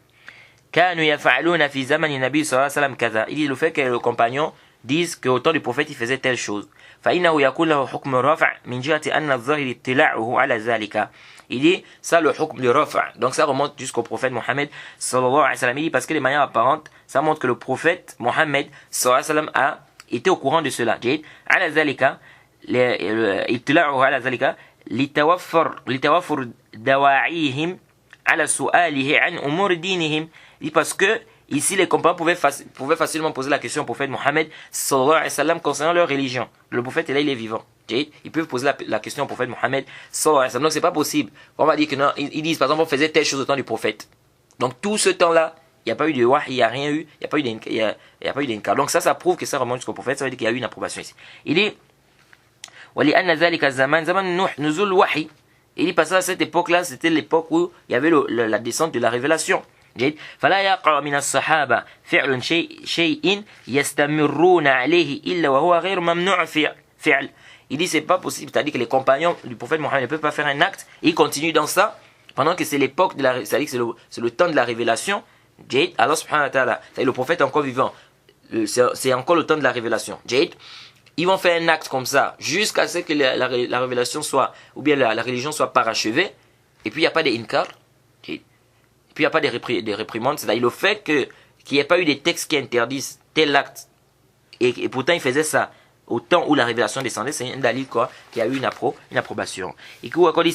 kanu yaf'aluna fi zaman nabi sallallahu alayhi wa sallam kaza. Il dit le fait que le compagnon dise qu'au temps du prophète il faisait telle chose. Fa innahu yakul lahu hukm raf' min jihati anna adh-dhahir ittila'uhu ala dhalika. Il dit ça le hukm de raf'. Donc ça remonte jusqu'au prophète Mohammed sallallahu alayhi wa sallam. Il dit parce que de manière apparente, ça montre que le prophète Mohammed sallallahu alayhi wa sallam a été au courant de cela. Ala dhalika ittila'uhu ala dhalika لتوفر دواعيهم على سؤاله عن أمور دينهم. Parce que ici les compagnons pouvaient facilement poser la question au prophète Mohammed sallallahu alayhi wa sallam concernant leur religion. Le prophète là il est vivant. Ils peuvent poser la question au prophète Mohammed sallallahu alayhi wa sallam. Donc c'est pas possible. On va dire que non, ils disent par exemple on faisait telle chose au temps du prophète. Donc tout ce temps-là, il n'y a pas eu de wahy, il n'y a rien eu, il n'y a pas eu d'incar. Donc ça prouve que ça remonte jusqu'au prophète, ça veut dire qu'il y a eu une approbation ici. Il dit وَلِأَنَّ ذَلِكَ الزَّمَانِ زَمَانُ نُوح نُزُولُ الْوَحْيِ. Il dit parce que à cette époque-là, c'était l'époque où il y avait la descente de la révélation. فلا يقع من الصحابة فعل شيء يستمرون عليه إلا وهو غير ممنوع فعل. Il dit c'est pas possible, c'est-à-dire que les compagnons du prophète Mohammed ne peuvent pas faire un acte, et ils continuent dans ça pendant que c'est l'époque de la, c'est-à-dire que c'est le temps de la révélation. Allah subhanahu wa ta'ala, le prophète est encore vivant, c'est encore le temps de la révélation. Ils vont faire un acte comme ça jusqu'à ce que la révélation soit, ou bien la religion soit parachevée, et puis il n'y a pas d'inkar, et puis il n'y a pas des réprimandes, c'est-à-dire le fait qu'il n'y ait pas eu des textes qui interdisent tel acte, et pourtant ils faisaient ça au temps où la révélation descendait, c'est un dalil quoi, qui a eu une approbation. Et que وقد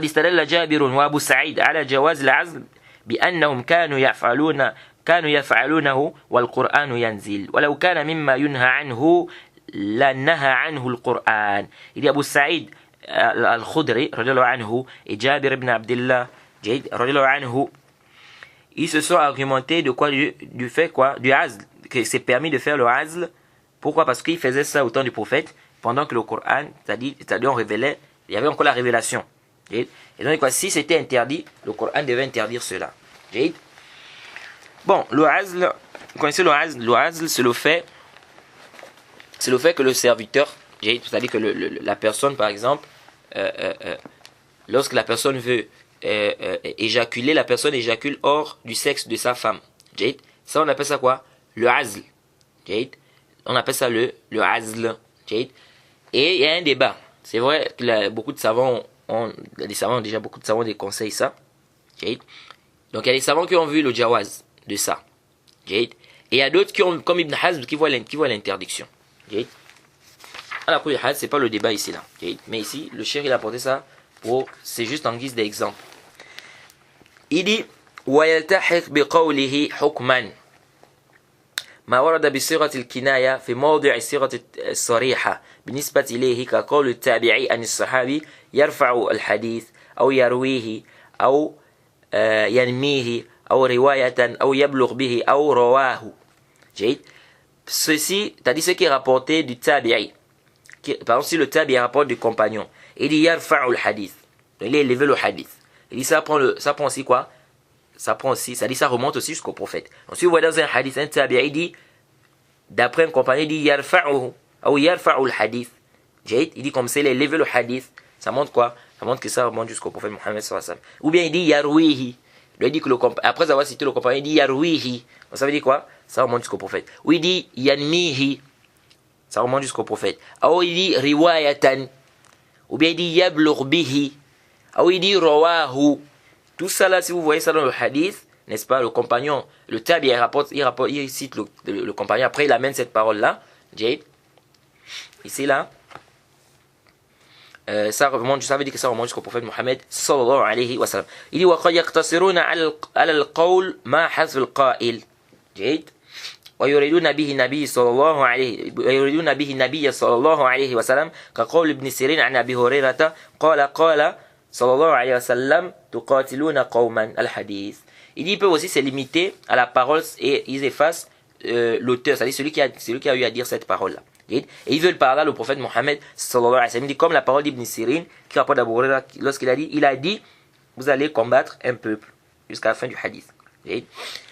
استدل جابر وابو سعيد على جواز العزل بأنهم كانوا يفعلونه والقرآن ينزل ولو كان مما ينهى عنه لنهى عنه القرآن. Il y a Abu Saïd al-Khudri radiallahu anhu et Jabir ibn Abdullah radiallahu anhu, ils se sont argumentés de quoi, du fait quoi, du azl, que c'est permis de faire le azl. Pourquoi? Parce qu'ils faisaient ça au temps du prophète, pendant que le Coran, c'est-à-dire on révélait, il y avait encore la révélation. Et donc quoi, si c'était interdit, le Coran devait interdire cela. Bon, le azl, vous connaissez le azl? Le azl, c'est le fait que le serviteur, c'est-à-dire que la personne, par exemple, lorsque la personne veut éjaculer, la personne éjacule hors du sexe de sa femme. Ça, on appelle ça quoi? Le azl. On appelle ça le azl. Et il y a un débat. C'est vrai que beaucoup de savants beaucoup de savants déconseillent ça. Donc il y a des savants qui ont vu le jawaz de ça. Et il y a d'autres qui ont, comme Ibn Hazm, qui voient l'interdiction. Alors, c'est pas le débat ici là. Mais ici, le cheikh il a apporté ça c'est juste en guise d'exemple. Il dit ويلتحق بقوله حكما ما ورد بصيغة الكناية في موضع الصيغة الصريحة بالنسبة إليه كقول التابعي عن الصحابي يرفع الحديث أو يرويه أو ينميه أو رواية أو يبلغ به أو رواه. Ceci, c'est-à-dire ce qui est rapporté du tabi'i. Par exemple, si le tabi'i rapporte du compagnon, il dit yarfa'u al-hadith. Il est élevé le hadith. Il dit ça prend aussi quoi? Ça prend aussi, ça dit ça remonte aussi jusqu'au prophète. Donc si vous voyez dans un hadith, un tabi'i dit, d'après un compagnon, il dit yarfa'uhu ou yarfa'u al-hadith. Il dit comme ça, il a élevé le hadith. Ça montre quoi? Ça montre que ça remonte jusqu'au prophète Mohammed sallallahu alayhi wa sallam. Ou bien il dit yarwihi. Il dit que après avoir cité le compagnon, il dit yarwihi. Ça veut dire quoi? Ça remonte jusqu'au prophète. Ou il dit yanmihi. Ça remonte jusqu'au prophète. Ou il dit riwayatan. Ou bien il dit yablugh bihi. Ou il dit rawahu. Tout ça là, si vous voyez ça dans le hadith, n'est-ce pas, le compagnon, le tabi, il cite le compagnon, après il amène cette parole là, ici là, ça veut dire que ça remonte jusqu'au prophète Mohammed sallallahu alayhi wa sallam. Il dit وَقَدْ يَقْتَصِرُونَ عَلَى الْقَوْلِ مَا حَذْفِ الْقَائِلِ. ويريدون به النبي صلى الله عليه وسلم كقول ابن سيرين عن أبي هريرة قال صلى الله عليه وسلم تقاتلون قوما الحديث. Il dit, ils peuvent aussi se limiter à la parole et ils effacent l'auteur, c'est-à-dire celui qui a eu à dire cette parole-là. Et ils veulent par là le prophète Mohammed sallallahu alayhi wa sallam. Il dit comme la parole d'Ibn Sirin qui rapporte d'Abu Huraira lorsqu'il a dit vous allez combattre un peuple jusqu'à la fin du hadith.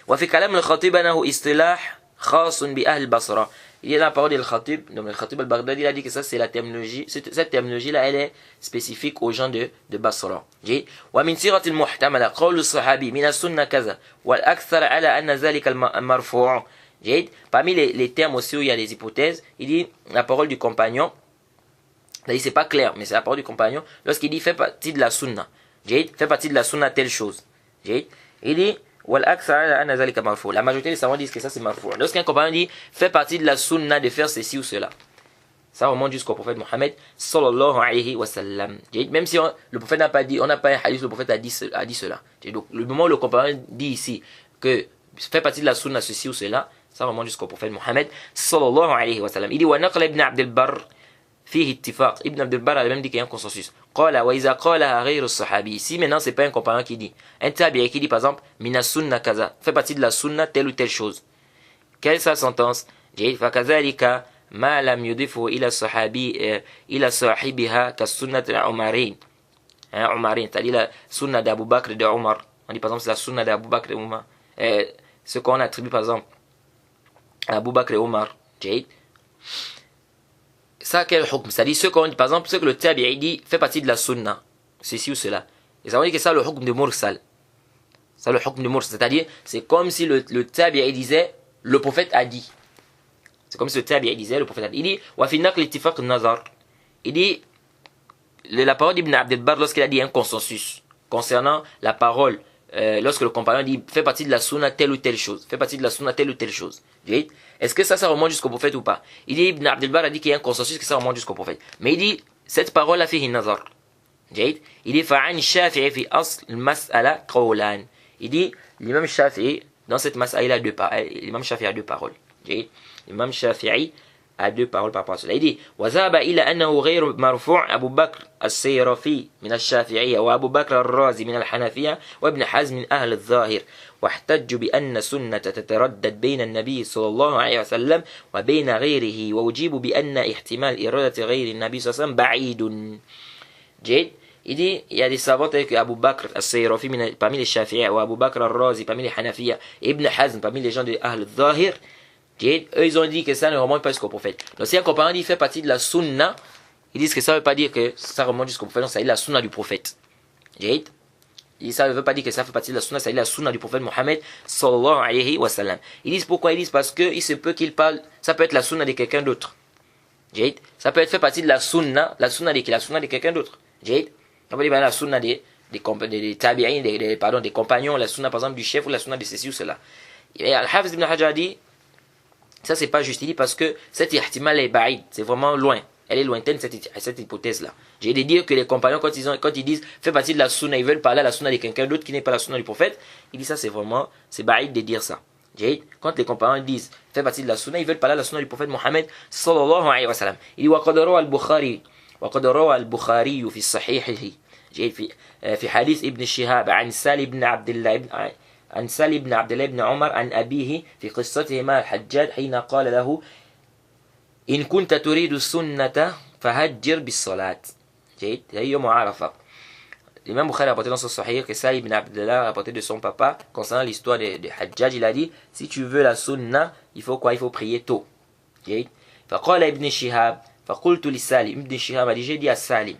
وفي كلام الخطيب أنه اصطلاح خاص بأهل البصرة. Il y a la parole de Khatib, donc le Khatib al-Baghdadi, il a dit que ça c'est la terminologie, cette terminologie là elle est spécifique aux gens de Basra. ومن صيغة المحتملة قول الصحابي من السنة كذا والأكثر على أن ذلك المرفوع. Parmi les termes aussi où il y a des hypothèses, il dit la parole du compagnon, c'est pas clair, mais c'est la parole du compagnon, lorsqu'il dit fait partie de la sunna, fait partie de la sunna telle chose. Il dit la majorité des savants disent que ça c'est marfou. Lorsqu'un compagnon dit fait partie de la sunna de faire ceci ou cela, ça remonte jusqu'au prophète Mohammed sallallahu alayhi wa sallam. Même si le prophète n'a pas dit, on n'a pas un hadith, le prophète a dit cela. Donc le moment où le compagnon dit ici que fait partie de la sunna ceci ou cela, ça remonte jusqu'au prophète Mohammed sallallahu alayhi wa sallam. Il dit wa naqla ibn Abd al-Barr fihi ittifaq. Ibn Abd al-Barr a même dit qu'il y a un consensus. Qala wa iza qala ghayru as-sahabi. Si maintenant c'est pas un compagnon qui dit, un tabi'i qui dit par exemple mina sunna kaza, fait partie de la sunna telle ou telle chose. Quelle est sa sentence? Fa kazalika ما لم يضفه إلى صحابي إلى صاحبها كالسنة العمرين. Umarin, c'est-à-dire la sunna d'Abu Bakr et de Omar. On dit par exemple c'est la sunna d'Abu Bakr et Omar. Ce qu'on attribue par exemple à Abu Bakr et Omar. Ça, quel hukm? C'est-à-dire ce qu'on dit par exemple, ce que le tabi'i dit fait partie de la sunna. Ceci ou cela. Et ça veut dire que ça le hukm de mursal. Ça le hukm de mursal. C'est-à-dire, c'est comme si le tabi'i disait, le prophète a dit. C'est comme si le tabi'i disait, le prophète a dit. Il dit, wa fi naql ittifaq nazar. Il dit, la parole d'Ibn Abd al-Barr lorsqu'il a dit un consensus concernant la parole, lorsque le compagnon dit fait partie de la sunna telle ou telle chose, fait partie de la sunna telle ou telle chose. Est-ce que ça remonte jusqu'au prophète ou pas? Il dit Ibn Abd al-Barr a dit qu'il y a un consensus que ça remonte jusqu'au prophète. Mais il dit cette parole a fait une nazar. Il dit fa'an Shafi'i fi asl al-mas'ala qawlan. Il dit l'imam Shafi'i dans cette mas'ala deux paroles. L'imam Shafi'i a deux paroles. L'imam Shafi'i à deux paroles par rapport à cela. Il dit وذهب إلى أنه غير مرفوع أبو بكر السيرافي من الشافعية وأبو بكر الرازي من الحنفية وابن حزم من أهل الظاهر واحتجوا بأن سنة تتردد بين النبي صلى الله عليه وسلم وبين غيره وأجيبوا بأن احتمال إرادة غير النبي صلى الله عليه وسلم بعيد. جيد. Il dit, il y a des savants tels que Abu Bakr al-Sayrafi parmi les Shafi'iyya ou Abu Bakr al-Razi parmi les Hanafiya et Ibn Hazm parmi les gens de Ahl al-Zahir. Eux, ils ont dit que ça ne remonte pas jusqu'au prophète. Donc, si un compagnon dit fait partie de la sunna, ils disent que ça ne veut pas dire que ça remonte jusqu'au prophète. Donc, ça dit la sunna du prophète. Et ça ne veut pas dire que ça fait partie de la sunna, ça dit la sunna du prophète Mohammed sallallahu alayhi wa sallam. Ils disent pourquoi? Ils disent parce qu'il se peut qu'il parle, ça peut être la sunna de quelqu'un d'autre. Ça peut être fait partie de la sunna de qui? La sunna de quelqu'un d'autre. On peut dire la sunna des tabi'in, des compagnons, la sunna par exemple du chef ou la sunna de ceci ou cela. Et Al-Hafiz ibn Hajar dit ça c'est pas juste, il dit parce que cette ihtimal est ba'id, c'est vraiment loin, elle est lointaine cette hypothèse là. J'ai de dire que les compagnons quand ils disent fait partie de la sunna, ils veulent parler à la sunna de quelqu'un d'autre qui n'est pas la sunna du prophète, il dit ça c'est vraiment, c'est ba'id de dire ça. Quand les compagnons disent fait partie de la sunna, ils veulent parler à la sunna du prophète Mohammed sallallahu alayhi wa sallam. Il dit وقد روى البخاري في صحيحه في حديث ابن شهاب عن سالم بن عبد الله بن عمر عن أبيه في قصته مع الحجاج حين قال له إن كنت تريد السنة فهجر بالصلاة. هي معارفة. L'imam Bukhari a rapporté dans son Sahih que Salim ibn Abdullah a rapporté de son papa concernant l'histoire de Hajjaj. Il a dit si tu veux la sunna, il faut quoi? Il faut prier tôt. فقال ابن شهاب فقلت لسالم ابن شهاب a dit j'ai dit à Salim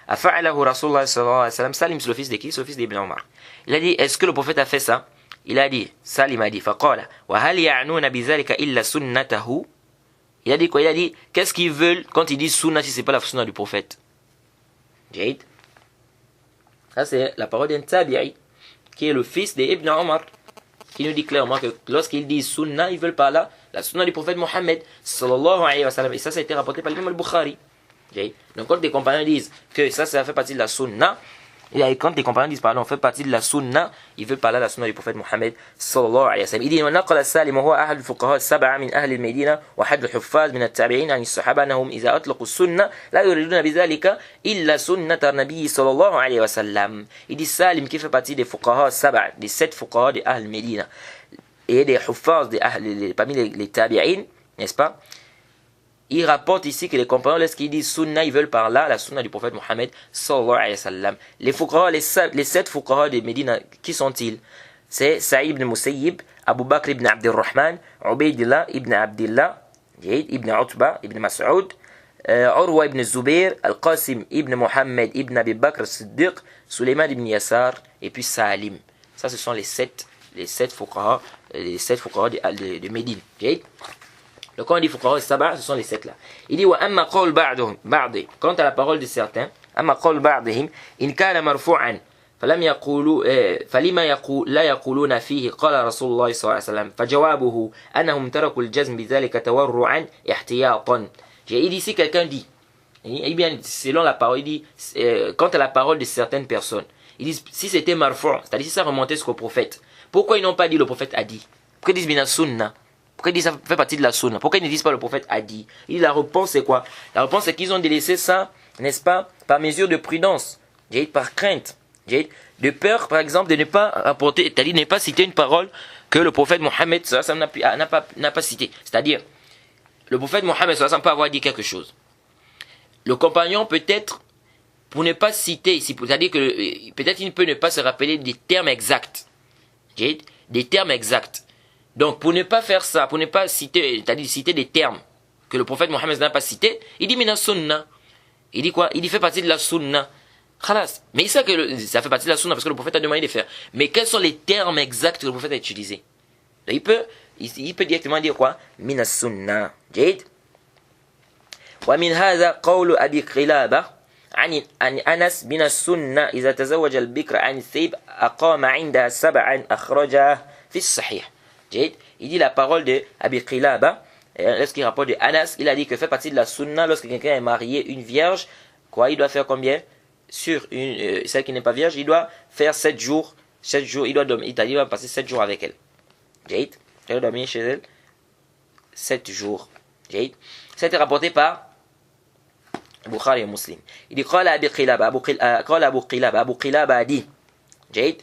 أفعله رسول الله صلى الله عليه وسلم. Salim c'est le fils de qui? C'est le fils d'Ibn Omar. Il a dit est-ce que le prophète a fait ça? Il a dit, Salim a dit, فقال وهل يعنون بذلك إلا سنته. Il a dit quoi? Il a dit qu'est-ce qu'ils veulent quand ils disent sunna si c'est pas la sunna du prophète? Jaïd. Ça c'est la parole d'un tabi'i qui est le fils d'Ibn Omar qui nous dit clairement que lorsqu'ils disent sunna, ils veulent pas là la sunna du prophète Mohammed sallallahu alayhi wa sallam. Et ça a été rapporté par l'imam al-Bukhari. Donc quand les compagnons disent que ça fait partie de la sunna, et quand les compagnons disent pardon, on fait partie de la sunna, ils veulent parler de la sunna du prophète Mohammed sallallahu alayhi wa sallam. Il dit ونقل سالم وهو أحد الفقهاء السبعة من أهل المدينة وأحد الحفاظ من التابعين عن الصحابة أنهم إذا أطلقوا السنة لا يريدون بذلك إلا سنة النبي صلى الله عليه وسلم. Il dit Salim qui fait partie des fuqaha sab'a, des 7 fuqaha de Ahl Medina et des huffaz parmi les tabi'in, n'est-ce pas? Il rapporte ici que les compagnons, lorsqu'ils disent sunna, ils veulent par là la sunna du prophète Mohammed sallallahu alayhi wa sallam. Les fuqaha, les 7 fuqaha de Médine, qui sont-ils? C'est Saïd ibn Musayyib, Abu Bakr ibn Abdurrahman, Ubaydillah ibn Abdillah, ibn Utba ibn Mas'ud, Urwa ibn Zubair, Al-Qasim ibn Muhammad ibn Abi Bakr Siddiq, Suleiman ibn Yassar, et puis Salim. Ça, ce sont les 7 fuqaha, de Médine. Donc quand on dit fuqaha sab'a, ce sont les 7 là. Il dit wa amma qawl ba'dhum quant à la parole de certains, amma qawl ba'dihim in kana marfu'an فلم يقولوا فلما لا يقولون فيه قال رسول الله صلى الله عليه وسلم فجوابه أنهم تركوا الجزم بذلك تورعا احتياطا. Il dit si quelqu'un dit, eh bien selon la parole, il dit quant à la parole de certaines personnes, ils disent si c'était marfu', c'est-à-dire si ça remontait jusqu'au prophète, pourquoi ils n'ont pas dit le prophète a dit? Pourquoi ils disent bina sunna? Pourquoi ils disent ça fait partie de la sunna? Pourquoi ils ne disent pas le prophète a dit? Il dit la réponse c'est quoi? La réponse c'est qu'ils ont délaissé ça, n'est-ce pas, par mesure de prudence, par crainte, de peur par exemple de ne pas apporter, c'est-à-dire de ne pas citer une parole que le prophète Mohammed n'a pas citée. C'est-à-dire le prophète Mohammed peut avoir dit quelque chose. Le compagnon peut-être, pour ne pas citer ici, c'est-à-dire que peut-être il peut ne pas se rappeler des termes exacts. Des termes exacts. Donc pour ne pas faire ça, pour ne pas citer, c'est-à-dire citer des termes que le prophète Mohammed n'a pas cités, il dit mina sunna. Il dit quoi? Il dit fait partie de la sunna. Khalas. Mais il sait que ça fait partie de la sunna parce que le prophète a demandé de faire. Mais quels sont les termes exacts que le prophète a utilisés? Il peut directement dire quoi? Mina sunna. Jade. ومن هذا قول أبي قلابة عن أنس من السنة إذا تزوج البكر عن الثيب أقام عندها سبعا أخرجها في الصحيح. جيد. Il dit la parole de Abi Qilaba, lorsqu'il rapporte de Anas, il a dit que fait partie de la sunna, lorsque quelqu'un est marié, une vierge, quoi, il doit faire combien? Sur celle qui n'est pas vierge, il doit faire 7 jours, il doit dormir, il va passer 7 jours avec elle. Jade. Il doit dormir chez elle 7 jours. Jade. Ça a été rapporté par Bukhari et Muslim. Il dit قال أبي قلابة قال أبو قلابة a dit جيد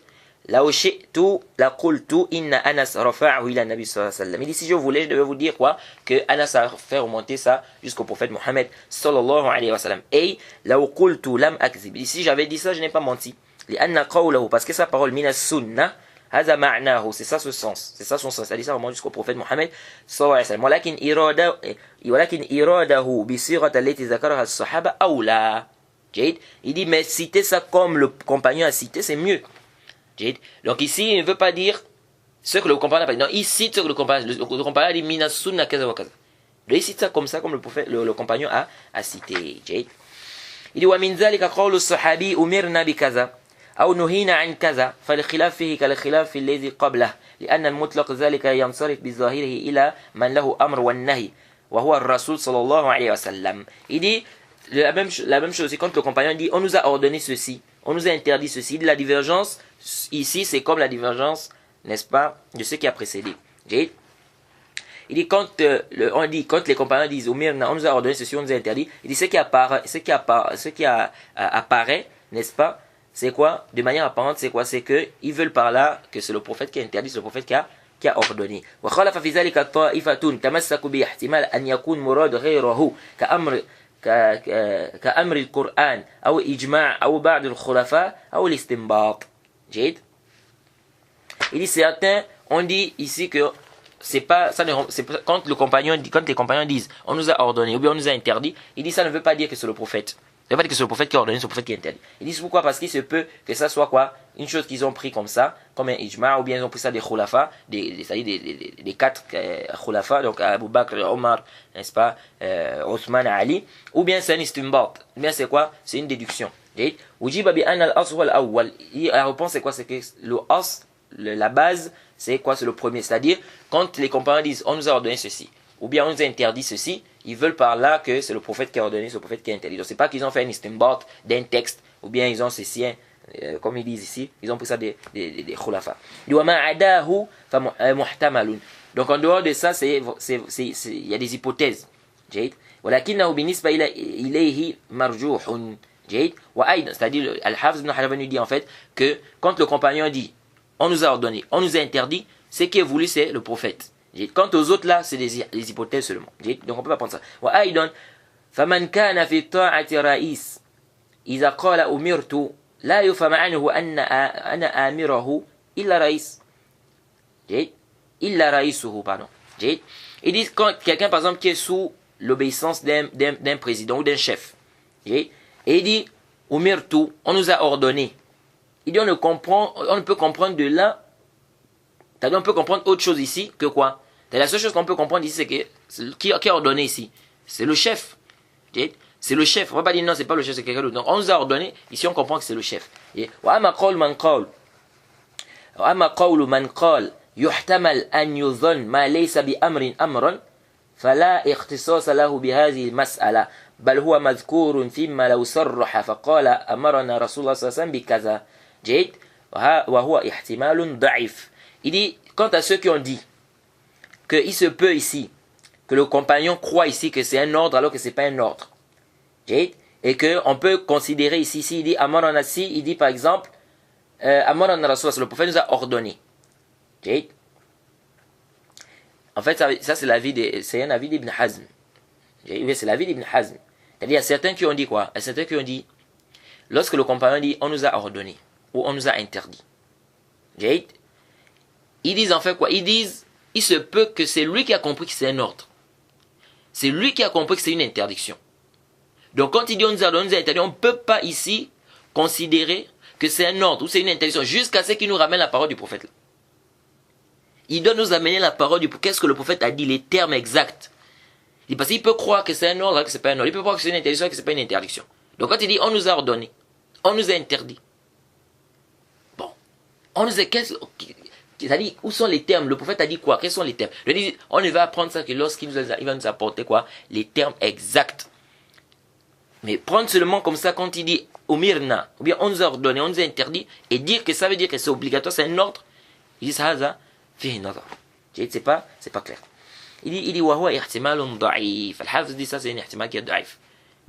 لو شئت لقلت إن أنس رفعه إلى النبي صلى الله عليه وسلم. Il dit si je voulais, je devais vous dire quoi? Que Anas a fait remonter ça jusqu'au prophète Mohammed sallallahu alayhi wa sallam. Et لو قلت لم أكذب. Il dit si j'avais dit ça, je n'ai pas menti. لأن قوله parce que sa parole من السنة هذا معناه, c'est ça ce sens, c'est ça son sens. C'est-à-dire ça remonte jusqu'au prophète Mohammed sallallahu alayhi wa sallam. ولكن إراده بصيغة التي ذكرها الصحابة أولى. Il dit mais citer ça comme le compagnon a cité, c'est mieux. Donc ici, il ne veut pas dire ce que le compagnon n'a pas dit. Non, il cite ce que le compagnon a dit mina sunna kaza wa kaza. Il cite ça comme le prophète, le compagnon a cité. Il dit wa min zalika qawlu as-sahabi umirna bi kaza أو نهينا عن كذا فالخلاف فيه كالخلاف الذي قبله لأن المطلق ذلك ينصرف بظاهره إلى من له أمر والنهي وهو الرسول صلى الله عليه وسلم. Il dit la même chose quand le compagnon dit on nous a ordonné ceci, on nous a interdit ceci. La divergence ici c'est comme la divergence, n'est-ce pas, de ce qui a précédé. Il dit quand les compagnons disent on nous a ordonné ceci, on nous a interdit, il dit ce qui apparaît, n'est-ce pas, c'est quoi? De manière apparente, c'est quoi? C'est que ils veulent par là que c'est le prophète qui a interdit, c'est le prophète qui a ordonné. وخالف في ذلك طائفة تمسكوا باحتمال أن يكون مراد غيره كأمر القرآن أو إجماع أو بعض الخلفاء أو الاستنباط. جيد. Il dit certains on dit ici que c'est pas ça, quand les compagnons disent on nous a ordonné ou bien on nous a interdit, il dit ça ne veut pas dire que c'est le prophète. Ça veut pas dire que c'est le prophète qui a ordonné, c'est le prophète qui a interdit. Ils disent pourquoi? Parce qu'il se peut que ça soit quoi? Une chose qu'ils ont pris comme ça, comme un ijma, ou bien ils ont pris ça des khulafa, des 4 khulafa, donc Abu Bakr, Omar, n'est-ce pas, Othman, Ali, ou bien c'est un istinbat. Ou bien c'est quoi? C'est une déduction. La réponse c'est quoi? C'est que la base, c'est quoi? C'est le premier. C'est-à-dire, quand les compagnons disent on nous a ordonné ceci, ou bien on nous a interdit ceci, ils veulent par là que c'est le prophète qui a ordonné, c'est le prophète qui a interdit. Donc c'est pas qu'ils ont fait un istinbat d'un texte, ou bien ils ont ceci, comme ils disent ici, ils ont pris ça des khulafa. Donc en dehors de ça, il y a des hypothèses. C'est-à-dire, Al-Hafiz ibn Hajar nous dit en fait que quand le compagnon dit on nous a ordonné, on nous a interdit, ce qui est voulu c'est le prophète. Quant aux autres là, c'est des hypothèses seulement. Donc on ne peut pas prendre ça. وأيضا فمن كان في طاعة رئيس إذا قال أمرت لا يفهم عنه أن أنا آمره إلا رئيس. إلا رئيسه pardon. Ils disent quand quelqu'un par exemple qui est sous l'obéissance d'un président ou d'un chef, et il dit umirtu, on nous a ordonné. Il dit on ne peut comprendre de là. On peut comprendre autre chose ici que quoi? La seule chose qu'on peut comprendre ici, c'est que qui a ordonné ici? C'est le chef. C'est le chef. On ne va pas dire non, c'est pas le chef, c'est quelqu'un d'autre. Donc on nous a ordonné, ici on comprend que c'est le chef. وأما قول من قال يحتمل أن يظن ما ليس بأمر أمرا فلا اختصاص له بهذه المسألة بل هو مذكور فيما لو صرح فقال أمرنا رسول الله صلى الله عليه وسلم بكذا. جيد. وهو احتمال ضعيف. Il dit, quant à ceux qui ont dit qu'il se peut ici, que le compagnon croit ici que c'est un ordre alors que ce n'est pas un ordre, et qu'on peut considérer ici, il dit Amarana, il dit par exemple Amarana Rasul, le prophète nous a ordonné. En fait, ça c'est un avis d'Ibn Hazm. C'est l'avis d'Ibn Hazm. C'est-à-dire, il y a certains qui ont dit quoi? Il y a certains qui ont dit, lorsque le compagnon dit, on nous a ordonné, ou on nous a interdit. Ils disent en fait quoi? Ils disent, il se peut que c'est lui qui a compris que c'est un ordre. C'est lui qui a compris que c'est une interdiction. Donc quand il dit on nous a ordonné, on nous a interdit, on ne peut pas ici considérer que c'est un ordre ou c'est une interdiction jusqu'à ce qu'il nous ramène la parole du prophète. Il doit nous amener la parole du prophète. Qu'est-ce que le prophète a dit, les termes exacts. Parce qu'il peut croire que c'est un ordre, que c'est pas un ordre. Il peut croire que c'est une interdiction, que c'est pas une interdiction. Donc quand il dit on nous a ordonné, on nous a interdit. Bon, on nous a... C'est-à-dire, où sont les termes? Le prophète a dit quoi? Quels sont les termes? On ne va apprendre ça que lorsqu'il va nous apporter quoi? Les termes exacts. Mais prendre seulement comme ça quand il dit Umirna, ou bien on nous a ordonné, on nous a interdit, et dire que ça veut dire que c'est obligatoire, c'est un ordre. Il dit ça, c'est pas clair. Il dit Wahwa ihtimalun da'if. Al-Hafiz dit ça, c'est un ihtimal qui est da'if.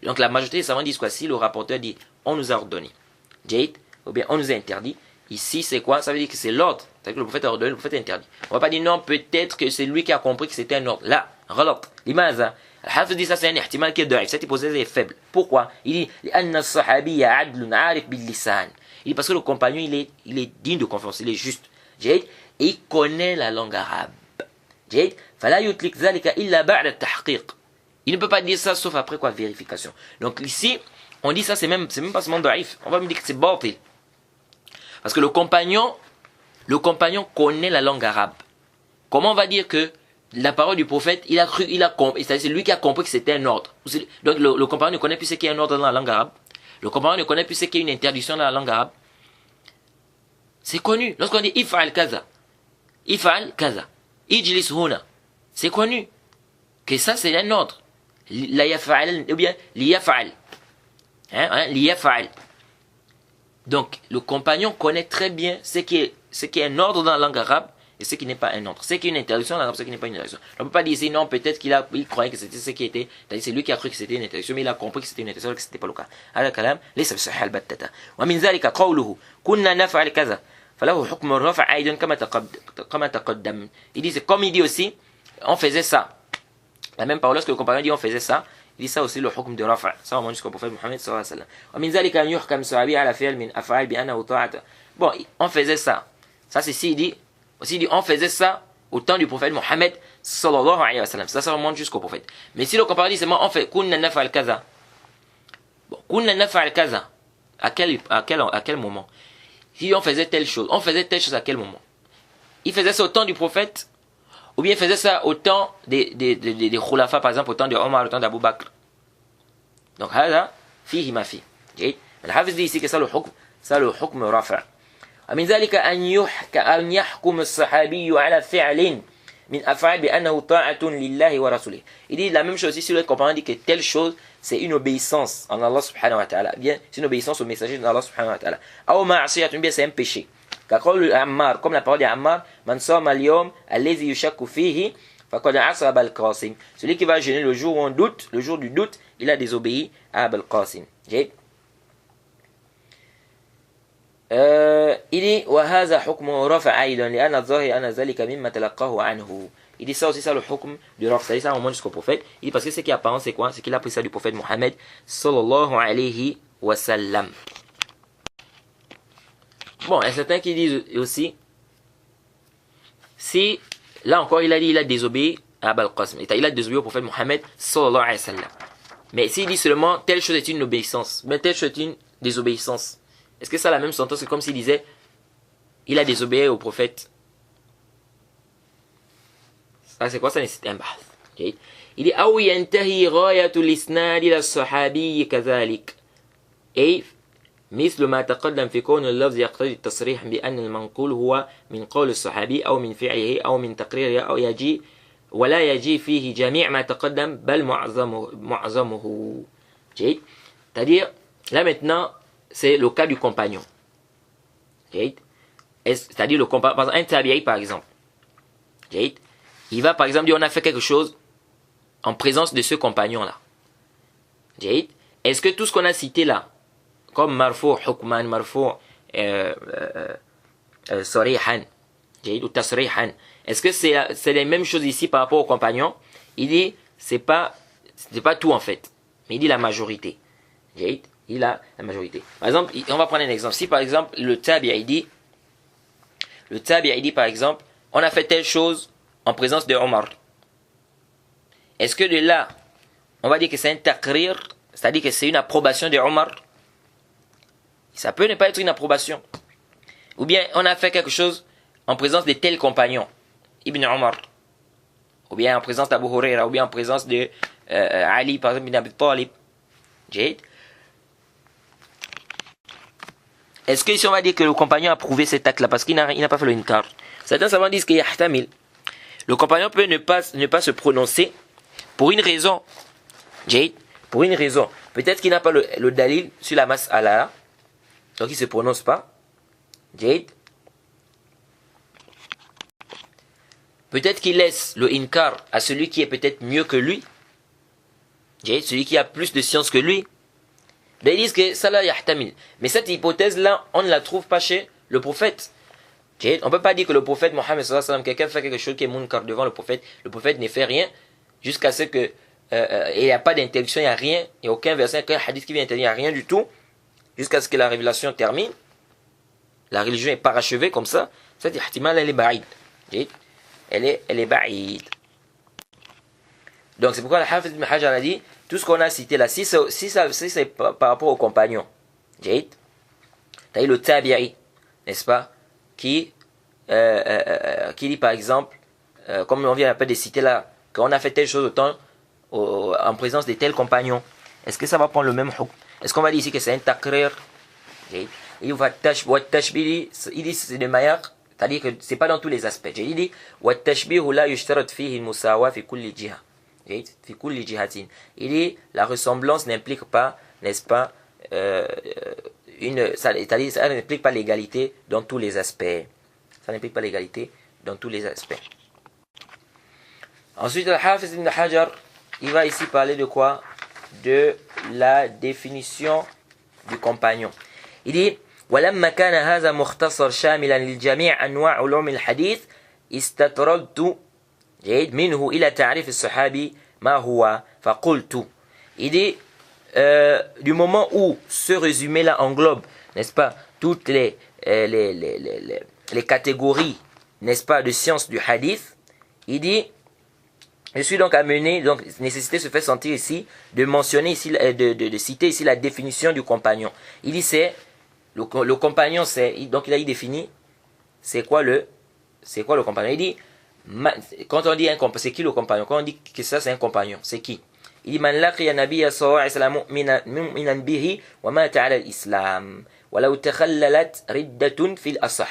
Donc la majorité des savants disent quoi? Si le rapporteur dit on nous a ordonné, ou bien on nous a interdit, ici c'est quoi? Ça veut dire que c'est l'ordre. C'est-à-dire que le prophète a ordonné, le prophète a interdit. On va pas dire non, peut-être que c'est lui qui a compris que c'était un ordre. Là, relat. Limaza. Al-Hafiz dit ça, c'est un ihtimal qui est da'if. Cette hypothèse est faible. Pourquoi? Il dit il dit parce que le compagnon il est digne de confiance, il est juste. Et il connaît la langue arabe. Il ne peut pas dire ça sauf après quoi? Vérification. Donc ici, on dit ça, c'est même pas seulement da'if. On va me dire que c'est batil. Parce que le compagnon connaît la langue arabe. Comment on va dire que la parole du prophète, c'est lui qui a compris que c'était un ordre. Donc le compagnon ne connaît plus ce qu'est un ordre dans la langue arabe. Le compagnon ne connaît plus ce qu'est une interdiction dans la langue arabe. C'est connu. Lorsqu'on dit if'al kaza, ijlis huna, c'est connu que ça c'est un ordre. La yaf'al ou bien liyaf'al. Liyaf'al. Donc le compagnon connaît très bien ce qui est un ordre dans la langue arabe et ce qui n'est pas un ordre. Ce qui est une interdiction dans la langue arabe, ce qui n'est pas une interdiction. On ne peut pas dire ici non, peut-être il croyait que c'était ce qui était, c'est lui qui a cru que c'était une interdiction, mais il a compris que c'était une interdiction, que ce n'était pas le cas. هذا كلام ليس بصحيح البتة. ومن ذلك قوله كنا نفعل كذا فله حكم الرفع أيضا كما تقدم. Il dit, c'est comme il dit aussi, on faisait ça. La même parole, lorsque le compagnon dit on faisait ça, il dit ça aussi le hukm de rafa. Ça on montre jusqu'au prophète Mohammed sallallahu alayhi wa sallam. ومن ذلك أن يحكم صحابي على فعل من أفعال بأنه طاعة. Bon, on faisait ça. Ça c'est si il dit, aussi il dit on faisait ça au temps du prophète Mohammed sallallahu alayhi wa sallam. Ça remonte jusqu'au prophète. Mais si le compagnon dit seulement on fait kunna naf'al kaza. Bon, kunna naf'al kaza. À quel moment? Si on faisait telle chose à quel moment? Il faisait ça au temps du prophète, ou bien il faisait ça au temps des khulafa, par exemple au temps de Omar, au temps d'Abu Bakr. Donc, hada, fihi ma fi. Al-Hafiz dit ici que ça le hukm rafa'. ومن ذلك أن يحكم الصحابي على فعل من أفعال بأنه طاعة لله ورسوله. Il dit la même chose ici, le compagnon dit que telle chose c'est une obéissance en Allah subhanahu wa ta'ala. Bien, c'est une obéissance au messager d'Allah subhanahu wa ta'ala. Ou ma'asiyatun, bien c'est un péché. Comme la parole d'Ammar, man sama al-yawm alladhi yushakku fihi faqad asaba al-Qasim. Celui qui va jeûner le jour où on doute, le jour du doute, il a désobéi à Abul Qasim. Il dit وهذا حكم رفع أيضا لأن الظاهر أن ذلك مما تلقاه عنه. Il dit ça aussi, ça le hukm du raf. C'est ça, on montre jusqu'au prophète. Il dit parce que ce qui est apparent, c'est quoi? C'est qu'il a pris ça du prophète Mohammed sallallahu alayhi wa sallam. Bon, il y a certains qui disent aussi, si, là encore, il a désobéi à Abul Qasim. Il a désobéi au prophète Mohammed sallallahu alayhi wa sallam. Mais s'il dit seulement, telle chose est une obéissance, mais telle chose est une désobéissance, est-ce que ça a la même sentence que comme s'il disait, il a désobéi au prophète? Ça c'est quoi ça? C'est un bahth. Il dit أو ينتهي غاية الإسناد إلى الصحابي كذلك أي مثل ما تقدم في كون اللفظ يقتضي التصريح بأن المنقول هو من قول الصحابي أو من فعله أو من تقريره أو يجي ولا يجي فيه جميع ما تقدم بل معظمه. C'est-à-dire là maintenant c'est le cas du compagnon. C'est-à-dire le compagnon, par exemple un tabi'i par exemple. Il va par exemple dire on a fait quelque chose en présence de ce compagnon-là. Est-ce que tout ce qu'on a cité là, comme marfou, hukman, marfou, sarihan, ou tasrihan, est-ce que c'est les mêmes choses ici par rapport au compagnon? Il dit, c'est pas C'est pas tout en fait. Mais il dit la majorité. Il a la majorité. Par exemple, on va prendre un exemple. Si par exemple, le tabi'i dit par exemple, on a fait telle chose en présence de Omar. Est-ce que de là, on va dire que c'est un taqrir, c'est-à-dire que c'est une approbation de Omar? Ça peut ne pas être une approbation. Ou bien on a fait quelque chose en présence de tel compagnon, Ibn Omar. Ou bien en présence d'Abu Huraira, ou bien en présence de Ali, par exemple, Ibn Abi Talib. Est-ce que si on va dire que le compagnon a prouvé cet acte-là parce qu'il n'a pas fait le inkar? Certains savants disent qu'il y a yahtamil. Le compagnon peut ne pas se prononcer pour une raison. Pour une raison. Peut-être qu'il n'a pas le dalil sur la mas'ala, donc il ne se prononce pas. Peut-être qu'il laisse le inkar à celui qui est peut-être mieux que lui. Celui qui a plus de science que lui. Ben, ils disent que ça là yahtamil. Mais cette hypothèse-là, on ne la trouve pas chez le prophète. On ne peut pas dire que le prophète Mohammed sallallahu alayhi wa sallam, quelqu'un fait quelque chose qui est munkar devant le prophète ne fait rien jusqu'à ce que il n'y a pas d'interdiction, il n'y a rien, il n'y a aucun verset, aucun hadith qui vient interdire, il n'y a rien du tout, jusqu'à ce que la révélation termine. La religion est parachevée comme ça. Cette ihtimal, elle est ba'id. Elle est ba'id. Donc c'est pourquoi le Hafiz ibn Hajar a dit, tout ce qu'on a cité là, si c'est par rapport aux compagnons, t'as eu le tabi'i, n'est-ce pas, qui dit par exemple, comme on vient un peu de citer là, qu'on a fait telle chose en présence de tels compagnons, est-ce que ça va prendre le même hukm? Est-ce qu'on va dire ici que c'est un takrir? Il dit c'est de manière, c'est-à-dire que c'est pas dans tous les aspects. Il dit il dit la ressemblance n'implique pas, n'est-ce pas, c'est-à-dire ça n'implique pas l'égalité dans tous les aspects. Ça n'implique pas l'égalité dans tous les aspects. Ensuite, le Hafiz ibn Hajar, il va ici parler de quoi? De la définition du compagnon. Il dit ولما كان هذا مختصر شاملا للجميع أنواع علوم الحديث استطردت منه إلى تعريف الصحابي ما هو فقلت. Il dit du moment où ce résumé là englobe, n'est-ce pas, toutes les catégories, n'est-ce pas, de sciences du hadith, il dit je suis donc amené, donc nécessité se fait sentir ici de mentionner ici, de citer ici la définition du compagnon. Il dit c'est le compagnon, c'est donc il a défini c'est quoi le compagnon. Il dit quand on dit un compagnon, c'est qui le compagnon? Quand on dit que ça c'est un compagnon, c'est qui? Il dit man laqiya nabiyya sallallahu alayhi wa sallam mu'minan bihi wa mata ala al-islam wa law takhallalat riddatun fil asah.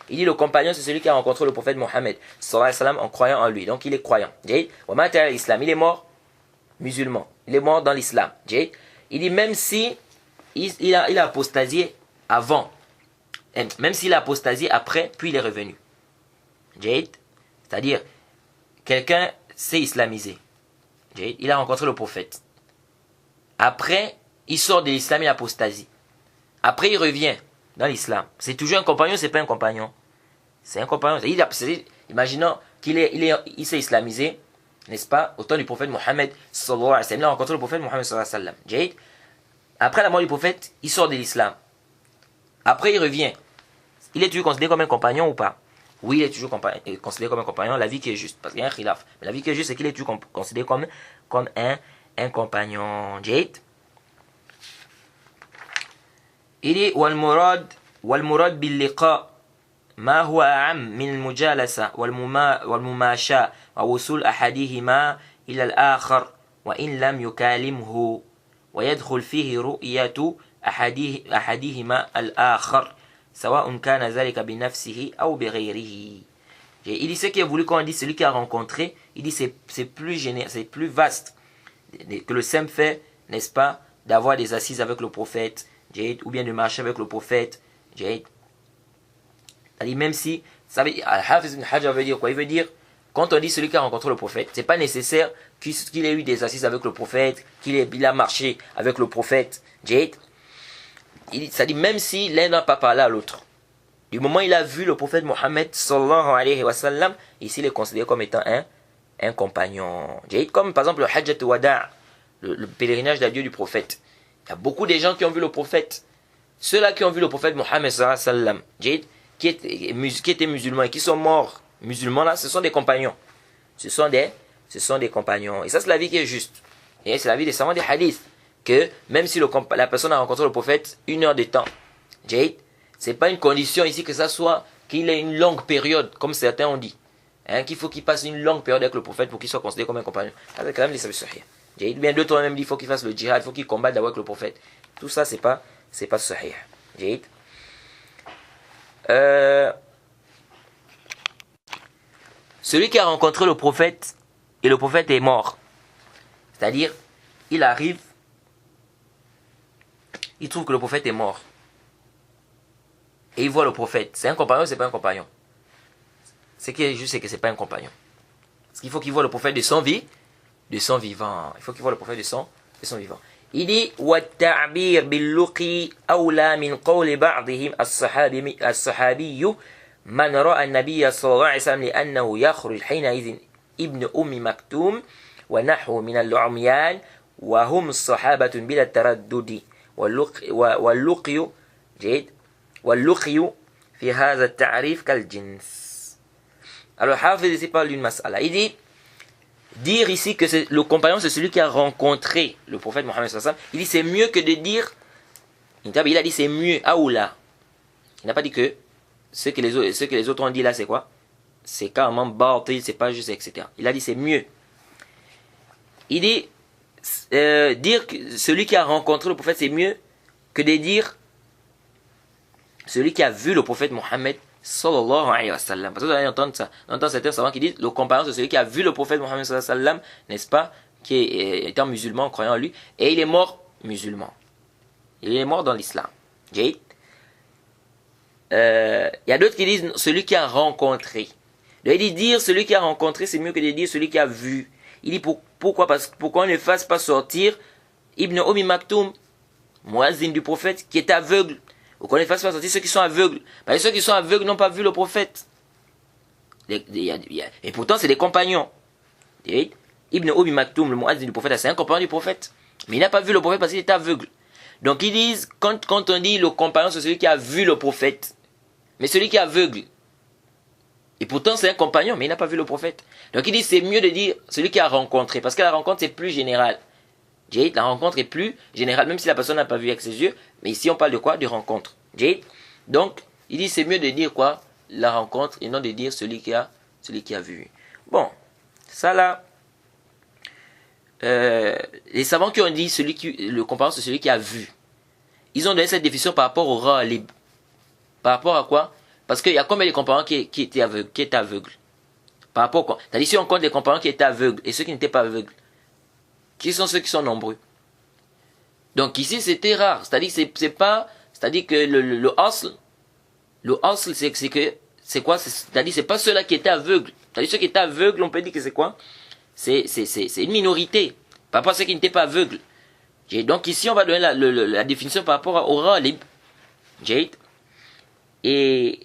Il dit le compagnon c'est celui qui a rencontré le prophète Mohammed sallallahu alayhi wa sallam en croyant en lui. Donc il est croyant. Wa mata ala al-islam, il est mort musulman. Il est mort dans l'islam. Il dit même si il a apostasié avant, même s'il a apostasié après, puis il est revenu. C'est-à-dire, quelqu'un s'est islamisé. Il a rencontré le prophète. Après, il sort de l'islam, il apostasie. Après, il revient dans l'islam. C'est toujours un compagnon, c'est pas un compagnon. C'est un compagnon. Imaginons qu'il s'est islamisé, n'est-ce pas, au temps du prophète Mohammed sallallahu alayhi wa sallam. Il a rencontré le prophète Mohammed sallallahu alayhi wa sallam. Après la mort du prophète, il sort de l'islam. Après, il revient. Il est toujours considéré comme un compagnon ou pas? Oui, il est toujours considéré comme un compagnon, la vie qui est juste. Parce qu'il y a un khilaf. Mais la vie qui est juste, c'est qu'il est toujours considéré comme un compagnon. Il dit والمراد باللقاء ما هو أعم من المجالسة والمماشاة ووصول أحدهما إلى الآخر وإن لم يكالمه ويدخل فيه رؤية أحدهما الآخر سواء كان ذلك بنفسه أو بغيره. Il dit ce qui est voulu quand on dit celui qui a rencontré, il dit c'est plus généreux, c'est plus vaste que le simple fait, n'est-ce pas, d'avoir des assises avec le prophète, ou bien de marcher avec le prophète. C'est-à-dire même si, Al-Hafiz ibn Hajar veut dire quoi? Il veut dire, quand on dit celui qui a rencontré le prophète, c'est pas nécessaire qu'il ait eu des assises avec le prophète, qu'il a marché avec le prophète. C'est-à-dire même si l'un n'a pas parlé à l'autre. Du moment où il a vu le prophète Mohammed sallallahu alayhi wa sallam, ici il est considéré comme étant un compagnon. Comme par exemple le Hajjat Wada', le pèlerinage d'adieu du prophète. Il y a beaucoup de gens qui ont vu le prophète. Ceux-là qui ont vu le prophète Mohammed sallallahu alayhi wa sallam, qui étaient musulmans et qui sont morts musulmans, là, ce sont des compagnons. Ce sont des compagnons. Et ça, c'est la vie qui est juste. Et c'est la vie des savants des hadiths. Que même si la personne a rencontré le prophète 1 heure de temps, c'est pas une condition ici que ça soit qu'il ait une longue période, comme certains ont dit. Qu'il faut qu'il passe une longue période avec le prophète pour qu'il soit considéré comme un compagnon. Ça, c'est quand même les savis sahih. Bien d'autres ont même dit qu'il faut qu'il fasse le djihad, il faut qu'il combatte d'abord avec le prophète. Tout ça, c'est pas sahih. Celui qui a rencontré le prophète et le prophète est mort. C'est-à-dire, il arrive, il trouve que le prophète est mort. Et il voit le prophète. C'est un compagnon ou c'est pas un compagnon? Ce qui est juste, c'est que c'est pas un compagnon. Parce qu'il faut qu'il voit le prophète de son vivant. Il faut qu'il voit le prophète de son vivant. Il dit وَالتَّعْبِيرْ بِاللُّقِي أَوْلَى مِنْ قَوْلِ بَعْضِهِمْ الصَّحَابِيُّ مَنْ رَأَى النَّبِيَّ صلى الله عليه وسلم لأنه يخرج حينئذ ابن أم مكتوم ونحو من العميان وهم الصحابة بلا التردد واللقي في هذا التعريف كالجنس. Alors Hafiz ici parle d'une mas'ala. Il dit dire ici que le compagnon c'est celui qui a rencontré le prophète Mohammed sallallahu alayhi wa sallam. Il dit c'est mieux que de dire, il a dit c'est mieux, aoula. Il n'a pas dit que ce que les autres ont dit là c'est quoi? C'est carrément batil, c'est pas juste, etc. Il a dit c'est mieux. Il dit dire que celui qui a rencontré le prophète c'est mieux que de dire celui qui a vu le prophète Mohammed sallallahu alayhi wa sallam. Parce que vous allez entendre ça. On entend certains savants qui disent le compagnon c'est celui qui a vu le prophète Mohammed sallallahu alayhi wa sallam, n'est-ce pas, qui est étant musulman, croyant en lui, et il est mort musulman. Il est mort dans l'islam. Il y a d'autres qui disent celui qui a rencontré. Il dit dire celui qui a rencontré c'est mieux que de dire celui qui a vu. Il dit pourquoi? Parce que pourquoi on ne fasse pas sortir Ibn Omi Maktoum, muazzin du prophète, qui est aveugle. Pourquoi on ne fasse pas sortir ceux qui sont aveugles? Parce que ceux qui sont aveugles n'ont pas vu le prophète. Et pourtant c'est des compagnons. Ibn Omi Maktoum, le muazzin du prophète, c'est un compagnon du prophète. Mais il n'a pas vu le prophète parce qu'il est aveugle. Donc ils disent, quand on dit le compagnon c'est celui qui a vu le prophète, mais celui qui est aveugle, et pourtant c'est un compagnon, mais il n'a pas vu le prophète. Donc ils disent c'est mieux de dire celui qui a rencontré, parce que la rencontre c'est plus général. La rencontre est plus générale, même si la personne n'a pas vu avec ses yeux, mais ici on parle de quoi? De rencontre. Donc il dit c'est mieux de dire quoi? La rencontre, et non de dire celui qui a vu. Bon, ça là, les savants qui ont dit le compagnon c'est celui qui a vu, ils ont donné cette définition par rapport au ra'alib. Par rapport à quoi? Parce qu'il y a combien de compagnons qui étaient aveugles? Par rapport à quoi? C'est-à-dire si on compte les compagnons qui étaient aveugles et ceux qui n'étaient pas aveugles, qui sont ceux qui sont nombreux? Donc ici c'était rare. C'est-à-dire que le asl c'est quoi? C'est-à-dire c'est pas ceux-là qui étaient aveugles. C'est-à-dire ceux qui étaient aveugles, on peut dire que c'est quoi? C'est une minorité. Par rapport à ceux qui n'étaient pas aveugles. Donc ici on va donner la définition par rapport au ra'alib. Et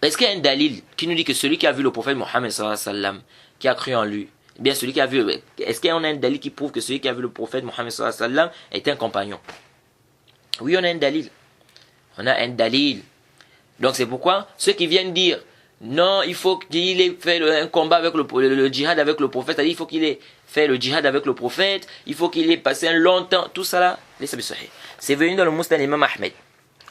est-ce qu'il y a un dalil qui nous dit que celui qui a vu le prophète Mohammed sallallahu alayhi wa sallam, qui a cru en lui, eh bien celui qui a vu, est-ce qu'il y a un dalil qui prouve que celui qui a vu le prophète Mohammed sallallahu alayhi wa sallam est un compagnon? Oui, on a un dalil. On a un dalil. Donc c'est pourquoi ceux qui viennent dire non, il faut qu'il ait fait un combat avec le djihad avec le prophète, c'est-à-dire il faut qu'il ait fait le djihad avec le prophète, il faut qu'il ait passé un long temps, tout ça là, c'est venu dans le Musnad l'imam Ahmed.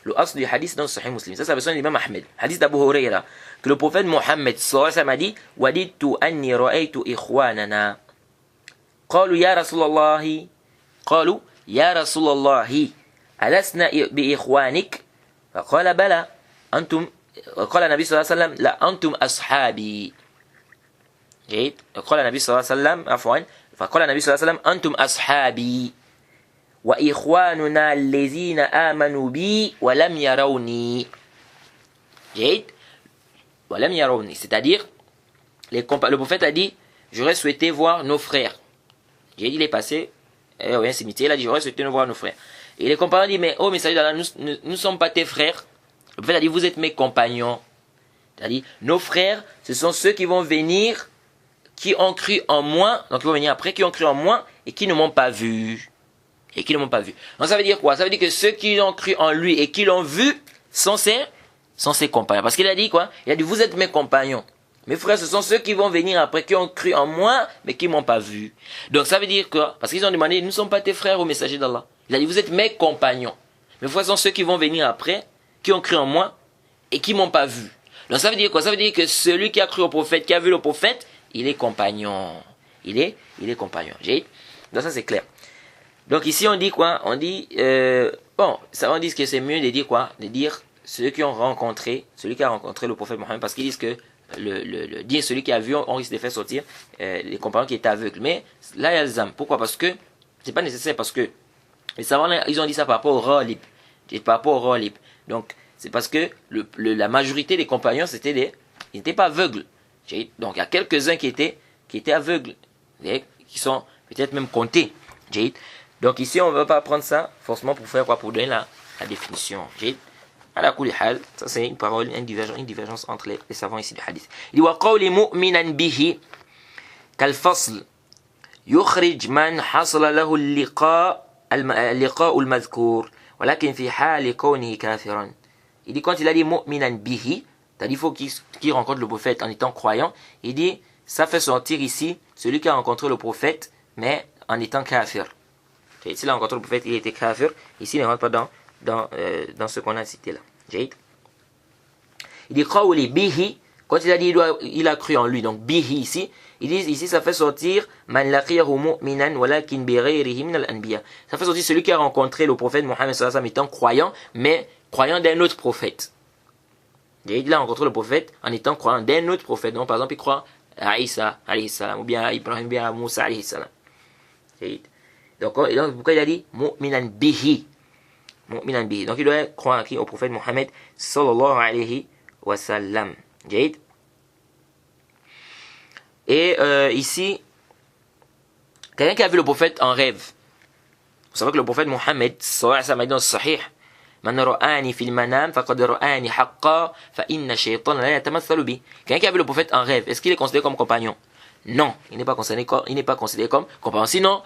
Le asl du hadith dans le Sahih Muslim. Ça besoin de l'imam Ahmed. Hadith d'Abu Huraira. Que le prophète Mohammed sallallahu alayhi wa sallam a dit Wadidtu anni ra'aytu ikhwanana. Qalu ya Rasulallah. Qalu ya Rasulallah. Alasna bi ikhwanik. فقال بلى أنتم. قال النبي صلى الله عليه وسلم لا أنتم أصحابي. جيد. قال النبي صلى الله عليه وسلم عفوا. فقال النبي صلى الله عليه وسلم أنتم أصحابي. وإخواننا الذين آمنوا بي ولم يروني. جيد. ولم يروني. C'est-à-dire, le prophète a dit, j'aurais souhaité voir nos frères. J'ai dit, il est passé au un cimetière, il a dit, j'aurais souhaité voir nos frères. Et les compagnons disent, mais oh, mais salut d'Allah, nous ne sommes pas tes frères. Le prophète a dit, vous êtes mes compagnons. C'est-à-dire, nos frères, ce sont ceux qui vont venir qui ont cru en moi, donc ils vont venir après, qui ont cru en moi et qui ne m'ont pas vu. Et qui ne m'ont pas vu. Donc ça veut dire quoi? Ça veut dire que ceux qui ont cru en lui et qui l'ont vu sont ses compagnons. Parce qu'il a dit quoi? Il a dit, vous êtes mes compagnons. Mes frères, ce sont ceux qui vont venir après, qui ont cru en moi, mais qui ne m'ont pas vu. Donc ça veut dire quoi? Parce qu'ils ont demandé, nous ne sommes pas tes frères au messager d'Allah. Il a dit, vous êtes mes compagnons. Mes frères sont ceux qui vont venir après, qui ont cru en moi et qui ne m'ont pas vu. Donc ça veut dire quoi? Ça veut dire que celui qui a cru au prophète, qui a vu le prophète, il est compagnon. Il est compagnon. Donc ça c'est clair. Donc ici on dit quoi? On dit, on dit que c'est mieux de dire quoi? De dire celui qui a rencontré le prophète Mohammed, parce qu'ils disent que dire celui qui a vu, on risque de faire sortir les compagnons qui étaient aveugles. Mais là il y a le zam. Pourquoi? Parce que c'est pas nécessaire, parce que les savants ils ont dit ça par rapport au Ghalib. Donc c'est parce que la majorité des compagnons ils n'étaient pas aveugles. Donc il y a quelques-uns qui étaient aveugles, qui sont peut-être même comptés. Donc ici on ne va pas prendre ça forcément pour faire quoi? Pour donner la définition. Ça c'est une parole, une divergence entre les savants ici du hadith. Il dit wa qawli mu'minan bihi kal fasl yukhrij man hasala lahu al-liqa al-madhkur walakin fi hal kawnihi kafiran. Il dit quand il a dit mu'minan bihi, c'est-à-dire il faut qu'il rencontre le prophète en étant croyant, il dit ça fait sortir ici celui qui a rencontré le prophète mais en étant kafir. Ici, il a rencontré le prophète, il était kafir. Ici, il ne rentre pas dans ce qu'on a cité là. Il dit qawli bihi, quand il a dit il a cru en lui, donc bihi ici, il dit ici ça fait sortir man laqiyahu mu'minan walakin bi ghayrihi min al-anbiya. Ça fait sortir celui qui a rencontré le prophète Mohammed sallallahu alayhi wa sallam étant croyant, mais croyant d'un autre prophète. Il a rencontré le prophète en étant croyant d'un autre prophète. Donc par exemple, il croit à Isa alayhi salam, ou bien à Ibrahim, ou bien à Moussa alayhi salam. Donc pourquoi il a dit mu'minan bihi? Mu'minan bihi. Donc il doit croire au prophète Mohammed sallallahu alayhi wa sallam. Et ici, quelqu'un qui a vu le prophète en rêve. Vous savez que le prophète Mohammed sallallahu alayhi wa sallam a dit dans le Sahih, man ra'ani fil manam faqad ra'ani haqqan fa inna shaytana la yatamathalu bi. Quelqu'un qui a vu le prophète en rêve, est-ce qu'il est considéré comme compagnon? Non, il n'est pas considéré comme compagnon. Sinon,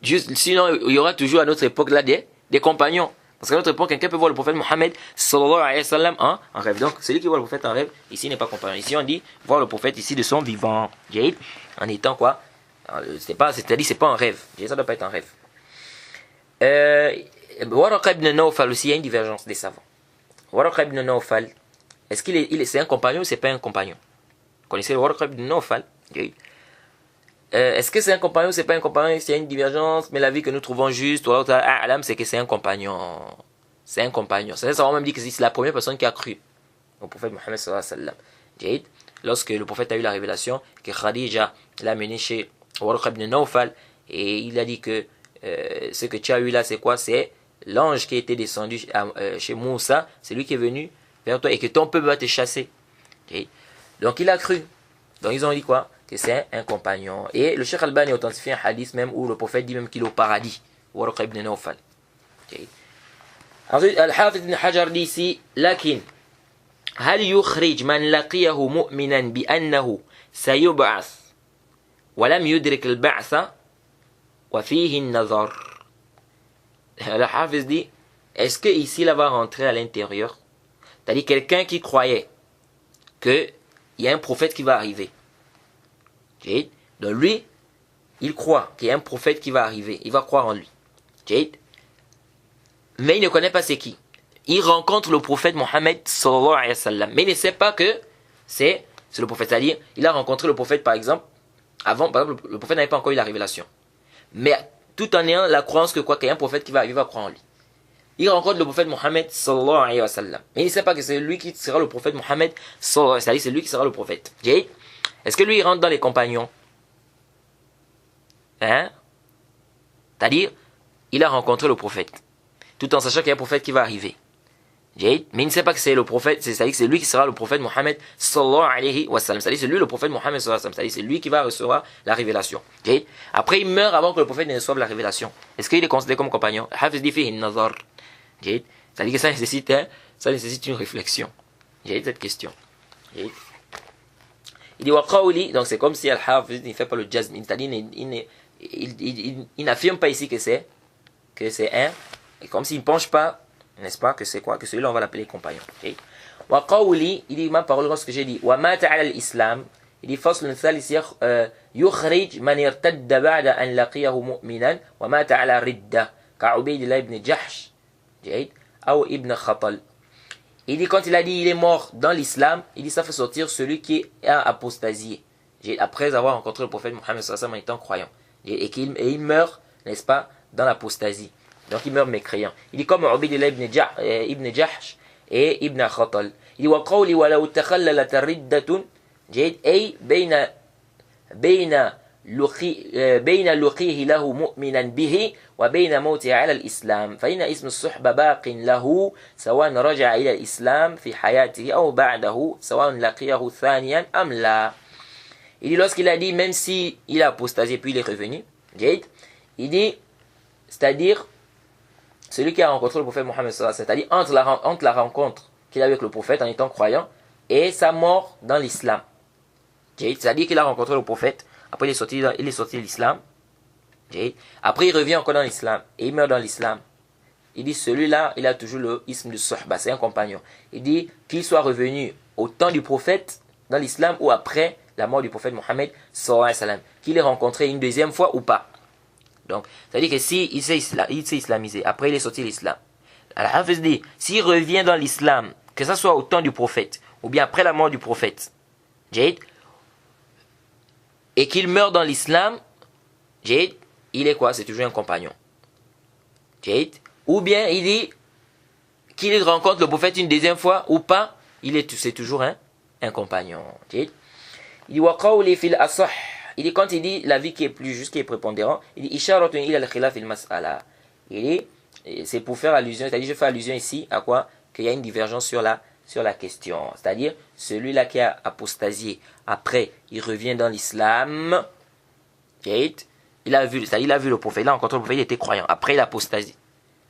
il y aura toujours à notre époque là des compagnons. Parce qu'à notre époque, quelqu'un peut voir le prophète Mohammed sallallahu alayhi wa sallam en rêve. Donc, celui qui voit le prophète en rêve, ici n'est pas compagnon. Ici, on dit voir le prophète ici de son vivant. En étant quoi? C'est-à-dire, c'est pas un rêve. Ça doit pas être un rêve. Waraqa ibn Nawfal aussi, il y a une divergence des savants. Waraqa ibn Nawfal, est-ce c'est un compagnon ou c'est pas un compagnon? Vous connaissez le Waraqa ibn Nawfal? Est-ce que c'est un compagnon ou c'est pas un compagnon? C'est une divergence, mais la vie que nous trouvons juste, c'est que c'est un compagnon. C'est un compagnon. Ça va même dire que c'est la première personne qui a cru au prophète Mohammed sallallahu alayhi wa sallam. Lorsque le prophète a eu la révélation, que Khadija l'a mené chez Waraqa ibn Nawfal, et il a dit que ce que tu as eu là, c'est quoi? C'est l'ange qui était descendu chez Moussa, c'est lui qui est venu vers toi et que ton peuple va te chasser. Donc il a cru. Donc ils ont dit quoi? Que c'est un compagnon. Et le Cheikh Albani a authentifié un hadith même où le prophète dit même qu'il est au paradis. Waraqa ibn Nawfal. Ensuite, Al-Hafidh ibn Hajar dit ici, lakin, hal yukhrij man laqiyahu mu'minan bi annahu sayub'ath wa lam yudrik al-ba'tha wa fihi an-nazar. Al-Hafidh dit, est-ce que ici là va rentrer à l'intérieur? C'est-à-dire quelqu'un qui croyait qu'il y a un prophète qui va arriver. Donc lui, il croit qu'il y a un prophète qui va arriver. Il va croire en lui. Mais il ne connaît pas c'est qui. Il rencontre le prophète Mohammed sallallahu alayhi wa sallam. Mais il ne sait pas que c'est le prophète. C'est-à-dire, il a rencontré le prophète par exemple. Avant, par exemple, le prophète n'avait pas encore eu la révélation. Mais tout en ayant la croyance que qu'il y a un prophète qui va arriver, il va croire en lui. Il rencontre le prophète Mohammed sallallahu alayhi wa sallam. Mais il ne sait pas que c'est lui qui sera le prophète Mohammed sallallahu alayhi wa sallam. C'est-à-dire, c'est lui qui sera le prophète. Est-ce que lui, il rentre dans les compagnons? C'est-à-dire, il a rencontré le prophète, tout en sachant qu'il y a un prophète qui va arriver. Mais il ne sait pas que c'est le prophète, c'est-à-dire que c'est lui qui sera le prophète Mohammed sallallahu alayhi wa sallam. C'est-à-dire que c'est lui le prophète Mohammed sallallahu alayhi wa sallam. C'est-à-dire que c'est lui qui va recevoir la révélation. Après, il meurt avant que le prophète ne reçoive la révélation. Est-ce qu'il est considéré comme compagnon? Hafiz dit fihi nazar. C'est-à-dire que ça nécessite une réflexion. Cette question. Il dit waqawli, donc c'est comme si Al-Hafiz ne fait pas le jazm, c'est-à-dire il n'affirme pas ici que c'est un, et comme s'il ne penche pas, n'est-ce pas, que c'est quoi, que celui-là on va l'appeler compagnon. Okay? Waqawli, il dit ma parole lorsque j'ai dit wa mata ala al-islam, il dit fasl thalith yukhrij man irtadda ba'da an laqiyahu mu'minan wa mata ala ridda ka Ubaydillah ibn Jahsh, ou ibn Khatal. Il dit quand il a dit il est mort dans l'islam, il dit ça fait sortir celui qui a apostasié après avoir rencontré le prophète Mohammed sallallahu alayhi wa sallam en étant croyant, et il meurt, n'est-ce pas, dans l'apostasie, donc il meurt mécréant. Il dit comme Ubaydillah ibn Jahsh et ibn Khatal. Il dit wa qawli wa law takhallalat riddatun ay bayna لقيه له مؤمنا به وبين موته على الإسلام فإن اسم الصحبة باق له سواء رجع إلى الإسلام في حياته أو بعده سواء لقيه ثانيا أم لا. Il dit lorsqu'il a dit même si il a apostasé puis il est revenu, il dit c'est-à-dire celui qui a rencontré le prophète Mohammed sallallahu alayhi wa sallam, c'est-à-dire entre la rencontre qu'il a avec le prophète en étant croyant et sa mort dans l'islam, c'est-à-dire qu'il a rencontré le prophète. Après, il est sorti de l'islam. Après, il revient encore dans l'islam. Et il meurt dans l'islam. Il dit, celui-là, il a toujours le ism de Sohba. C'est un compagnon. Il dit qu'il soit revenu au temps du prophète dans l'islam ou après la mort du prophète Mohammed sallallahu alayhi wa sallam. Qu'il ait rencontré une deuxième fois ou pas. Donc, c'est-à-dire que s'il s'est islamisé, après il est sorti de l'islam. Al-Hafiz dit, s'il revient dans l'islam, que ce soit au temps du prophète ou bien après la mort du prophète, et qu'il meurt dans l'islam, il est quoi? C'est toujours un compagnon. Ou bien il dit qu'il rencontre le prophète une deuxième fois ou pas, c'est toujours un compagnon. Il dit waqawli fil asah. Il dit quand il dit la vie qui est plus juste, qui est prépondérant, il dit isharatun ila al-khilaf al-mas'ala. Il dit c'est pour faire allusion, c'est-à-dire je fais allusion ici à quoi? Qu'il y a une divergence sur la question. C'est-à-dire, celui-là qui a apostasié, après, il revient dans l'islam, il a vu le prophète, il a rencontré le prophète, il était croyant. Après, il apostasie.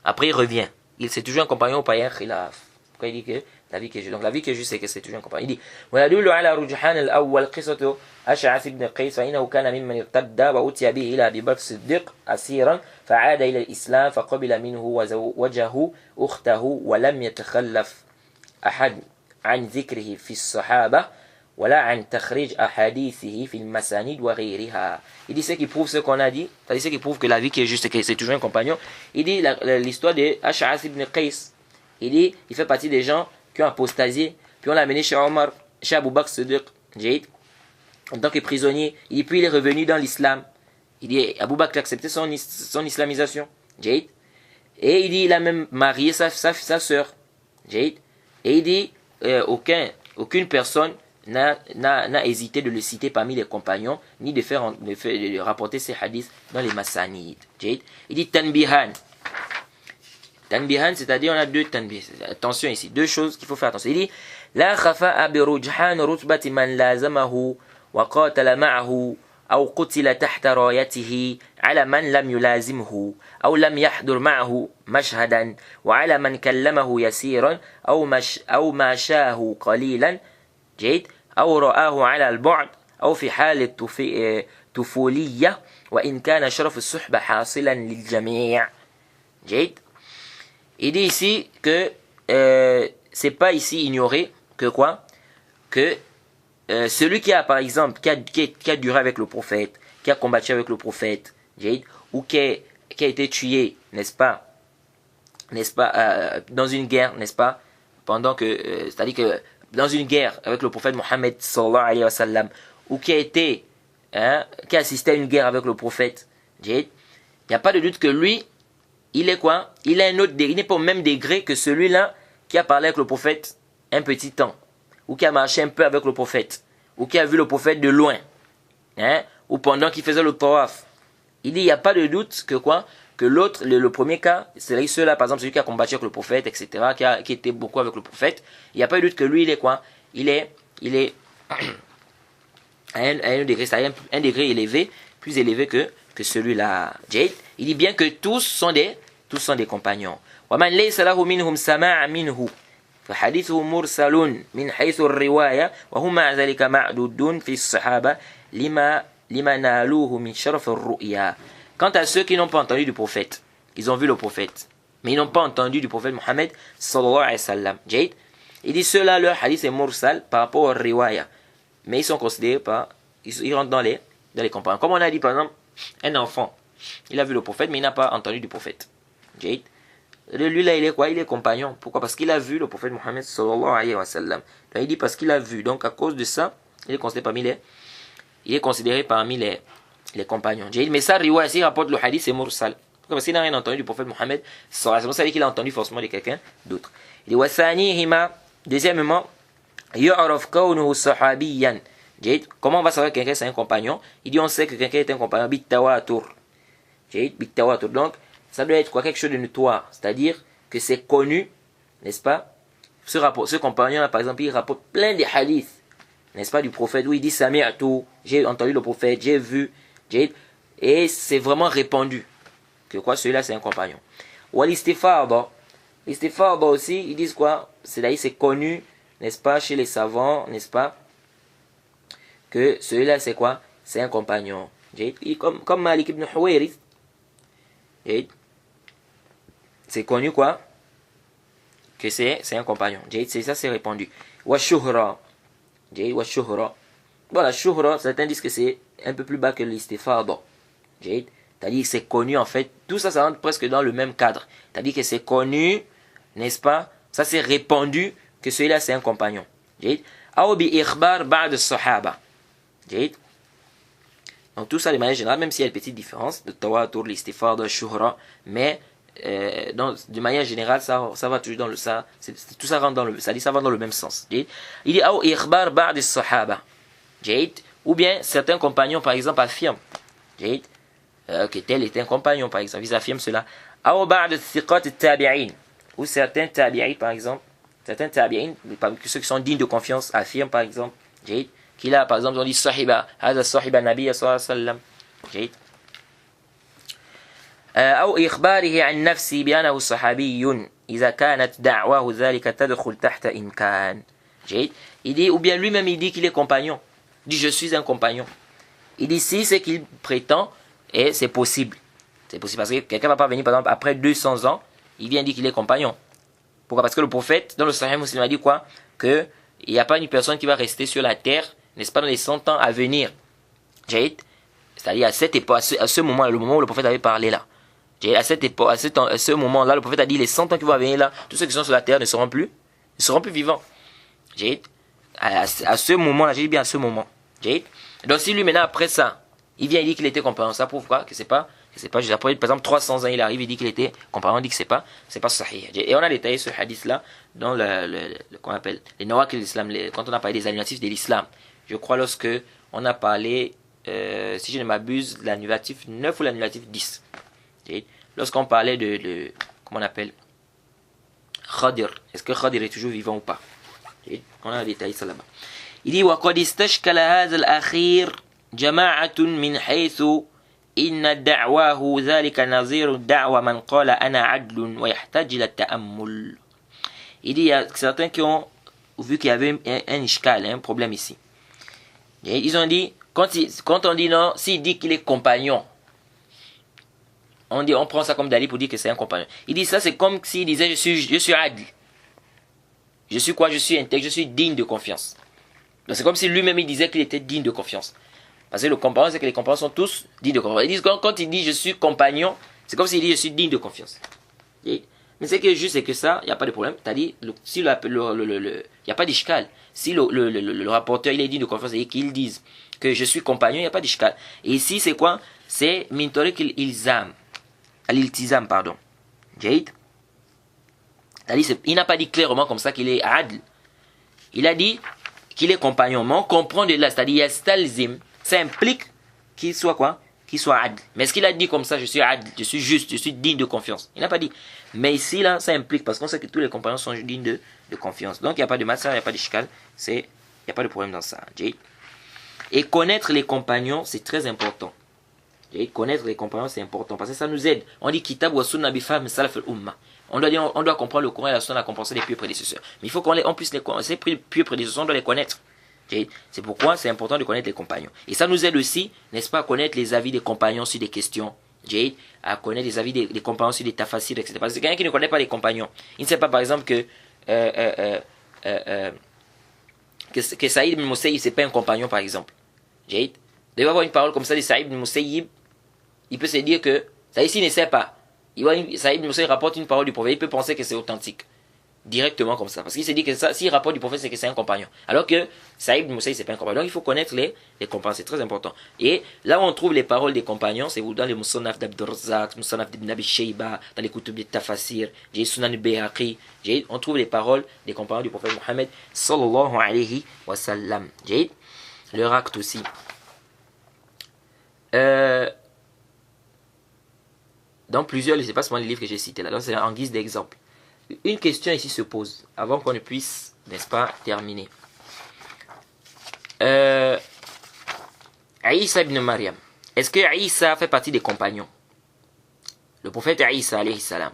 Après, il revient. C'est toujours un compagnon au païen khilaf. Pourquoi il dit que la vie qui est juste? Donc, la vie qui est juste, c'est que c'est toujours un compagnon. Il dit, وَيَدُلُّ عَلَى رُجْحَانِ الْأَوَّلِ قِصَّةُ أَشْعَثِ بْنِ قَيْسٍ فَإِنَّهُ كَانَ مِمَّنِ ارْتَدَّ وَأُتِيَ بِهِ إِلَى أَبِي بَكْرٍ الصِّدِّيقِ أَسِيرًا فَعَادَ إِلَى الْإِسْلَامِ فَقَبِلَ مِنْهُ وَزَوَّجَهُ أُخْتَهُ وَلَمْ يَتَخَلَّفْ أحد عن ذكره في الصحابة ولا عن تخريج أحاديثه في المسانيد وغيرها. Il dit ce qui prouve ce qu'on a dit, c'est-à-dire ce qui prouve que la vie qui est juste, c'est toujours un compagnon. Il dit l'histoire de Ash'ath ibn Qais. Il dit il fait partie des gens qui ont apostasié, puis on l'a amené chez Omar, chez Abu Bakr Siddiq, en tant que prisonnier. Il dit puis il est revenu dans l'islam. Il dit Abu Bakr a accepté son islamisation. Et il dit il a même marié sa sœur. Et il dit aucune personne n'a hésité de le citer parmi les compagnons, ni de rapporter ses hadiths dans les Masanid. Il dit Tanbihan. Tanbihan, c'est-à-dire on a deux tanbih. Attention ici, deux choses qu'il faut faire attention. Il dit La khafa'a bi rujhan rutbati man lazamahu wa qatala ma'ahu أو قتل تحت رايته على من لم يلازمه أو لم يحضر معه مشهدا وعلى من كلمه يسيرا أو ماشاه قليلا أو رآه على البعد أو في حال الطفولية وإن كان شرف الصحبة حاصلا للجميع. Il dit ici que c'est pas ici ignoré que quoi? Que celui qui a par exemple qui a duré avec le prophète, qui a combattu avec le prophète, ou qui a été tué, n'est-ce pas, dans une guerre, n'est-ce pas, pendant que c'est-à-dire que dans une guerre avec le prophète Mohammed sallallahu alayhi wa sallam, ou qui a assisté à une guerre avec le prophète, il n'y a pas de doute que lui, il est quoi? Il n'est pas au même degré que celui-là qui a parlé avec le prophète un petit temps, ou qui a marché un peu avec le prophète, ou qui a vu le prophète de loin, ou pendant qu'il faisait le tawaf. Il dit, il n'y a pas de doute que quoi? Que l'autre, le premier cas, c'est ceux-là, par exemple, celui qui a combattu avec le prophète, etc., qui était beaucoup avec le prophète, il n'y a pas de doute que lui, il est quoi? Il est à un degré, c'est-à-dire un degré élevé, plus élevé que celui-là. Il dit bien que tous sont des compagnons. وَمَنْ لَيْسَ لَهُ مِنْهُمْ سَمَاعًا مِنْهُ فحديثه مرسل من حيث الرواية وهم مع ذلك معدودون في الصحابة لما نالوه من شرف الرؤيا. Quant à ceux qui n'ont pas entendu du prophète, ils ont vu le prophète, mais ils n'ont pas entendu du prophète Mohammed sallallahu alayhi wa sallam. Jade, il dit ceux-là, leur hadith est mursal par rapport au riwaya, mais ils sont considérés pas, ils rentrent dans les compagnons. Comme on a dit par exemple, un enfant, il a vu le prophète, mais il n'a pas entendu du prophète. Jade, lui là, il est quoi? Il est compagnon. Pourquoi? Parce qu'il a vu le prophète Mohammed sallallahu alayhi wa sallam. Donc, il dit parce qu'il a vu. Donc à cause de ça, il est considéré parmi les compagnons. Mais ça, riwaya, s'il rapporte le hadith, c'est mursal. Parce qu'il n'a rien entendu du prophète Mohammed sallallahu alayhi wa sallam. Ça veut dire qu'il a entendu forcément de quelqu'un d'autre. Il dit wasanihima. Deuxièmement, yu'raf kawnuhu sahabiyan. Comment on va savoir que quelqu'un c'est un compagnon? Il dit on sait que quelqu'un est un compagnon bit tawatur. Donc ça doit être quoi? Quelque chose de notoire, c'est-à-dire que c'est connu, n'est-ce pas? Ce compagnon là, par exemple, il rapporte plein de hadiths, n'est-ce pas, du prophète, où il dit sami'tu, j'ai entendu le prophète, j'ai vu, et c'est vraiment répandu que quoi, celui-là c'est un compagnon. Ou l'istifada aussi, ils disent quoi? C'est-à-dire c'est connu, n'est-ce pas, chez les savants, n'est-ce pas, que celui-là c'est quoi? C'est un compagnon. Comme Malik ibn Huwayrith, c'est connu quoi? Que c'est un compagnon. C'est ça, c'est répandu. Wa shuhra. Bon, la shuhra, certains disent que c'est un peu plus bas que l'istifada. C'est-à-dire que c'est connu en fait. Tout ça, ça rentre presque dans le même cadre. C'est-à-dire que c'est connu, n'est-ce pas? Ça, c'est répandu que celui-là, c'est un compagnon. Aw bi ikhbar ba'd as-sahaba. Donc tout ça de manière générale, même s'il y a une petite différence de tawatur, l'istifada, shuhra, mais de manière générale, ça va toujours dans le ça, tout ça rentre dans le, ça dit ça va dans le même sens. Il dit aw ikhbar ba'd as-sahaba. Ou bien certains compagnons par exemple affirment que tel est un compagnon par exemple, ils affirment cela. Aw ba'd as-thiqat at-tabi'in, ou certains tabi'in par exemple, certains tabi'in, ceux qui sont dignes de confiance affirment par exemple qu'il a par exemple on dit sahiba, hada sahiba nabiy sallallahu alayhi wa sallam. أو إخباره عن نفسه بأنه صحابي إذا كانت دعواه ذلك تدخل تحت إمكان. Il dit, ou bien lui-même il dit qu'il est compagnon. Il dit je suis un compagnon. Il dit si c'est qu'il prétend, et c'est possible. C'est possible parce que quelqu'un va pas venir par exemple après 200 ans, il vient dire qu'il est compagnon. Pourquoi? Parce que le prophète dans le Sahih Muslim a dit quoi? Que il n'y a pas une personne qui va rester sur la terre, n'est-ce pas, dans les 100 ans à venir. C'est-à-dire à cette époque, à ce moment, le moment où le prophète avait parlé là. À cette époque, à ce moment-là, le prophète a dit les 100 ans qui vont venir là, tous ceux qui sont sur la terre ne seront plus vivants. À ce moment-là, j'ai dit bien à ce moment. Donc si lui maintenant après ça, il vient et dit qu'il était compagnon, ça prouve quoi? Que c'est pas juste après, par exemple 300 ans il arrive, il dit qu'il était compagnon, il dit que c'est pas sahih. Et on a détaillé ce hadith là dans qu'on appelle les nawaqil de l'islam, quand on a parlé des annulatifs de l'islam. Je crois lorsque on a parlé, si je ne m'abuse, l'annulatif 9 ou l'annulatif 10. Lorsqu'on parlait de comment on appelle Khadir, est-ce que Khadir est toujours vivant ou pas? On a détaillé ça là-bas. Il dit وقد استشكل هذا الأخير جماعة من حيث إن دعواه ذلك نظير دعوى من قال أنا عدل ويحتاج إلى التأمل. Il dit il y a certains qui ont vu qu'il y avait un ishkal, un problème ici. Ils ont dit quand on dit non, s'il dit qu'il est compagnon, on prend ça comme dalil pour dire que c'est un compagnon. Il dit ça, c'est comme s'il disait je suis adl. Je suis quoi? Je suis intègre, je suis digne de confiance. Donc c'est comme si lui-même il disait qu'il était digne de confiance. Parce que le compagnon, c'est que les compagnons sont tous dignes de confiance. Ils disent quand il dit je suis compagnon, c'est comme s'il dit je suis digne de confiance. Mais c'est que juste c'est que ça, il n'y a pas de problème. C'est-à-dire, si il n'y a pas d'ishkal. Si le rapporteur il est digne de confiance et qu'il dise que je suis compagnon, il n'y a pas d'ishkal. Et ici c'est quoi? C'est mintorik il-ilzam. Al-iltizam, pardon. C'est-à-dire, il n'a pas dit clairement comme ça qu'il est adl. Il a dit qu'il est compagnon. Mais on comprend de là, c'est-à-dire yastalzim, ça implique qu'il soit quoi? Qu'il soit adl. Mais est-ce qu'il a dit comme ça, je suis adl, je suis juste, je suis digne de confiance? Il n'a pas dit. Mais ici, là, ça implique, parce qu'on sait que tous les compagnons sont dignes de confiance. Donc, il n'y a pas de massacre, il n'y a pas de shikal, il n'y a pas de problème dans ça. Et connaître les compagnons, c'est très important. Et connaître les compagnons, c'est important parce que ça nous aide. On dit Kitab wa Sunna bi fahm salaf al-umma. On doit comprendre le Coran et la Sunna, la compréhension des pieux prédécesseurs. Mais il faut qu'on puisse les connaître. Ces pieux prédécesseurs, on doit les connaître. C'est pourquoi c'est important de connaître les compagnons. Et ça nous aide aussi, n'est-ce pas, à connaître les avis des compagnons sur des questions. À connaître les avis des compagnons sur des tafassirs, etc. Parce que quelqu'un qui ne connaît pas les compagnons, il ne sait pas, par exemple, que Saïd ibn Musayyib, c'est pas un compagnon, par exemple. Il doit avoir une parole comme ça de Saïd ibn Musayyib. Il peut se dire que Saïd ne sait pas. Saïd ibn Musayyib rapporte une parole du prophète, il peut penser que c'est authentique. Directement comme ça. Parce qu'il se dit que ça, s'il rapporte du prophète, c'est que c'est un compagnon. Alors que Saïd ibn Musayyib, c'est pas un compagnon. Donc il faut connaître les compagnons, c'est très important. Et là où on trouve les paroles des compagnons, c'est dans les Musannaf d'Abdurrazzaq, Musannaf d'Ibn Abi Shayba, dans les Kutub de Tafasir, Sunan al-Bayhaqi, on trouve les paroles des compagnons du prophète Mohammed sallallahu alayhi wa sallam. Leur acte aussi. Dans plusieurs, c'est pas seulement les livres que j'ai cités là, donc c'est en guise d'exemple. Une question ici se pose, avant qu'on ne puisse, n'est-ce pas, terminer. Aïssa ibn Maryam. Est-ce que Aïssa fait partie des compagnons? Le prophète Aïssa, alayhi salam.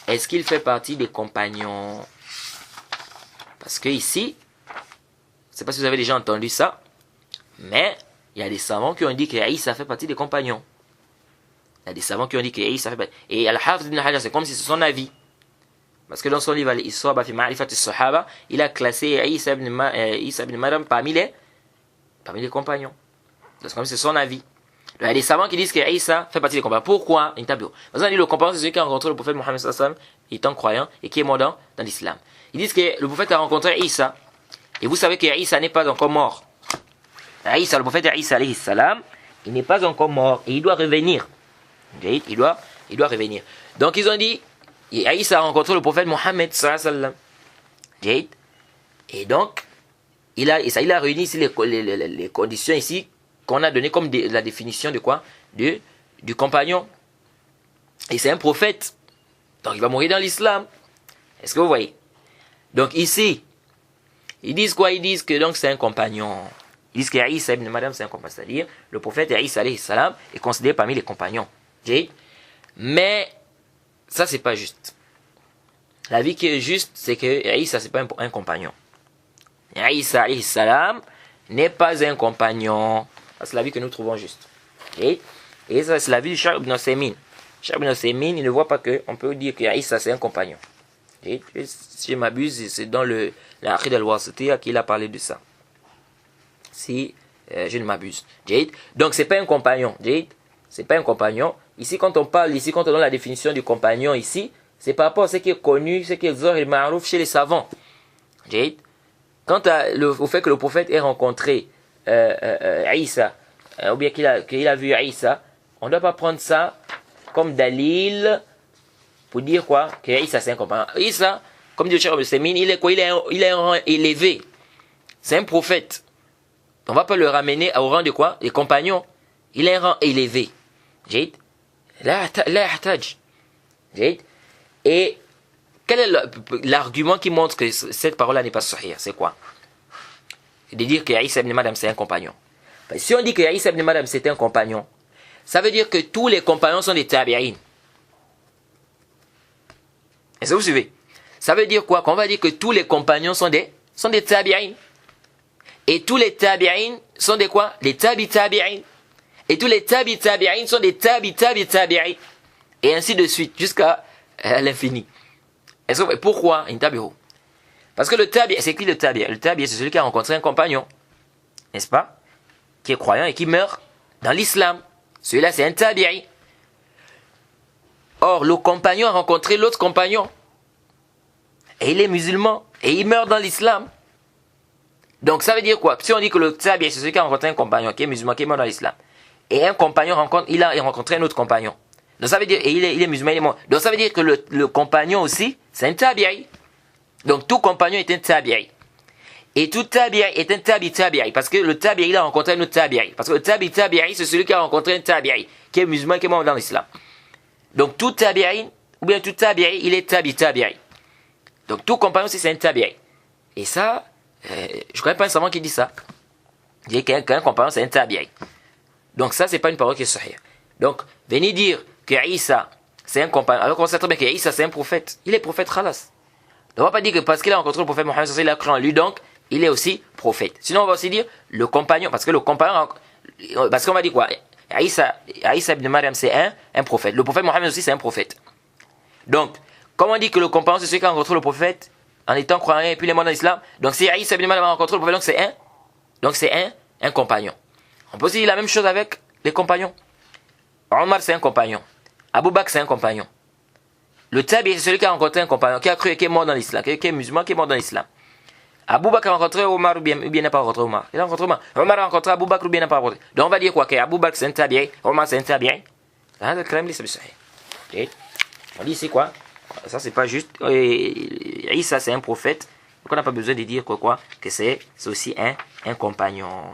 Est-ce qu'il fait partie des compagnons? Parce que ici, je ne sais pas si vous avez déjà entendu ça, mais il y a des savants qui ont dit que Aïssa fait partie des compagnons. Il y a des savants qui ont dit que Aïssa fait partie. Et Al-Hafiz ibn Hajar, c'est comme si c'est son avis. Parce que dans son livre Al-Isaba fi Ma'rifat as-Sahaba, il a classé Aïssa ibn Maryam parmi les compagnons. C'est comme c'est son avis. Il y a des savants qui disent que Aïssa fait partie des compagnons. Pourquoi? Parce qu'on dit le compagnon, c'est celui qui a rencontré le prophète Mohammed sallallahu alayhi wa sallam, étant croyant et qui est mort dans l'islam. Ils disent que le prophète a rencontré Aïssa. Et vous savez que Aïssa n'est pas encore mort. Aïssa, le prophète Aïssa alayhi salam, il n'est pas encore mort et il doit revenir. Il doit revenir. Donc ils ont dit, Aïssa a rencontré le prophète Mohammed sallallahu alayhi wa sallam. Et donc, il a réuni ici les conditions ici qu'on a donné comme la définition de quoi? Du compagnon. Et c'est un prophète. Donc il va mourir dans l'islam. Est-ce que vous voyez? Donc ici, ils disent quoi? Ils disent que donc c'est un compagnon. Ils disent qu'Aïssa ibn Maryam c'est un compagnon. C'est-à-dire, le prophète Aïssa alayhi salam est considéré parmi les compagnons. Mais ça c'est pas juste. La vie qui est juste, c'est que Aïssa c'est pas un compagnon. Aïssa alayhi salam n'est pas un compagnon. C'est la vie que nous trouvons juste. Et ça c'est la vie du Cheikh ibn Usaymin. Cheikh ibn Usaymin, il ne voit pas qu'on peut dire qu'Aïssa c'est un compagnon. Et si je m'abuse, c'est dans l'Aqid al-Wasitiyya qu'il a parlé de ça. Si je ne m'abuse. Donc c'est pas un compagnon. C'est pas un compagnon. Ici quand on parle, quand on donne la définition du compagnon ici, c'est par rapport à ce qui est connu, ce qui est zor et ma'rouf chez les savants. Quant au fait que le prophète ait rencontré Aïssa, ou bien qu'il a vu Aïssa, on ne doit pas prendre ça comme dalil pour dire quoi? Que Aïssa c'est un compagnon. Aïssa, comme dit le Cheikh Ibn Usaymin, il est quoi? Il est un rang élevé. C'est un prophète. On ne va pas le ramener au rang de quoi? Les compagnons. Il est un rang élevé. La yahtaj. Et quel est l'argument qui montre que cette parole-là n'est pas sahih? C'est quoi? C'est de dire que Aïssa ibn Maryam c'est un compagnon. Parce que si on dit que Aïssa ibn Maryam c'est un compagnon, ça veut dire que tous les compagnons sont des tabi'in. Est-ce que vous suivez? Ça veut dire quoi? Qu'on va dire que tous les compagnons sont des tabi'in. Et tous les tabi'in sont des quoi? Les tabi'in. Et tous les tabi'in sont des tabi'in. Et ainsi de suite, jusqu'à l'infini. Pourquoi? Parce que le tabi', c'est qui le tabi'? Le tabi', c'est celui qui a rencontré un compagnon. N'est-ce pas? Qui est croyant et qui meurt dans l'islam. Celui-là, c'est un tabi'i. Or, le compagnon a rencontré l'autre compagnon. Et il est musulman. Et il meurt dans l'islam. Donc, ça veut dire quoi? Si on dit que le tabi'i, c'est celui qui a rencontré un compagnon, qui est musulman, qui est mort dans l'islam. Et un compagnon il a rencontré un autre compagnon. Donc, ça veut dire, et il est musulman, il est mort. Donc, ça veut dire que le compagnon aussi, c'est un tabi'i. Donc, tout compagnon est un tabi'i. Et tout tabi'i est un tabi'i. Parce que le tabi'i, il a rencontré un autre tabi'i. Parce que le tabi'i, c'est celui qui a rencontré un tabi'i, qui est musulman, qui est mort dans l'islam. Donc, tout tabi'i, ou bien tout tabi'i, il est tabi'i. Donc, tout compagnon, c'est un tabi'i. Et ça, je ne connais pas un savant qui dit ça. Il dit qu'un compagnon, c'est un tabi'i. Donc ça, c'est pas une parole qui est sahih. Donc, venez dire que Isa, c'est un compagnon, alors qu'on sait très bien que Isa, c'est un prophète. Il est prophète, khalas. On ne va pas dire que parce qu'il a rencontré le prophète Mohammed, il a cru en lui, donc il est aussi prophète. Sinon, on va aussi dire le compagnon, parce que le compagnon, parce qu'on va dire quoi? Isa ibn Maryam, c'est un prophète. Le prophète Mohammed aussi, c'est un prophète. Donc, comme on dit que le compagnon, c'est celui qui a rencontré le prophète en étant croyant et puis les morts dans l'islam. Donc, si Isa ibn Maryam a rencontré le prophète, donc c'est un compagnon. On peut aussi dire la même chose avec les compagnons. Omar, c'est un compagnon. Abu Bakr, c'est un compagnon. Le tabi, c'est celui qui a rencontré un compagnon, qui a cru et qui est mort dans l'islam, qui est musulman, qui est mort dans l'islam. Abu Bakr a rencontré Omar ou bien n'a pas rencontré Omar. Il a rencontré Omar. Omar a rencontré Abu Bakr ou bien n'a pas rencontré. Donc on va dire quoi? Que Abu Bakr c'est un tabi, Omar c'est un tabi. On dit ici quoi? Ça c'est pas juste. Isa c'est un prophète. Donc on n'a pas besoin de dire quoi? Que c'est aussi un compagnon.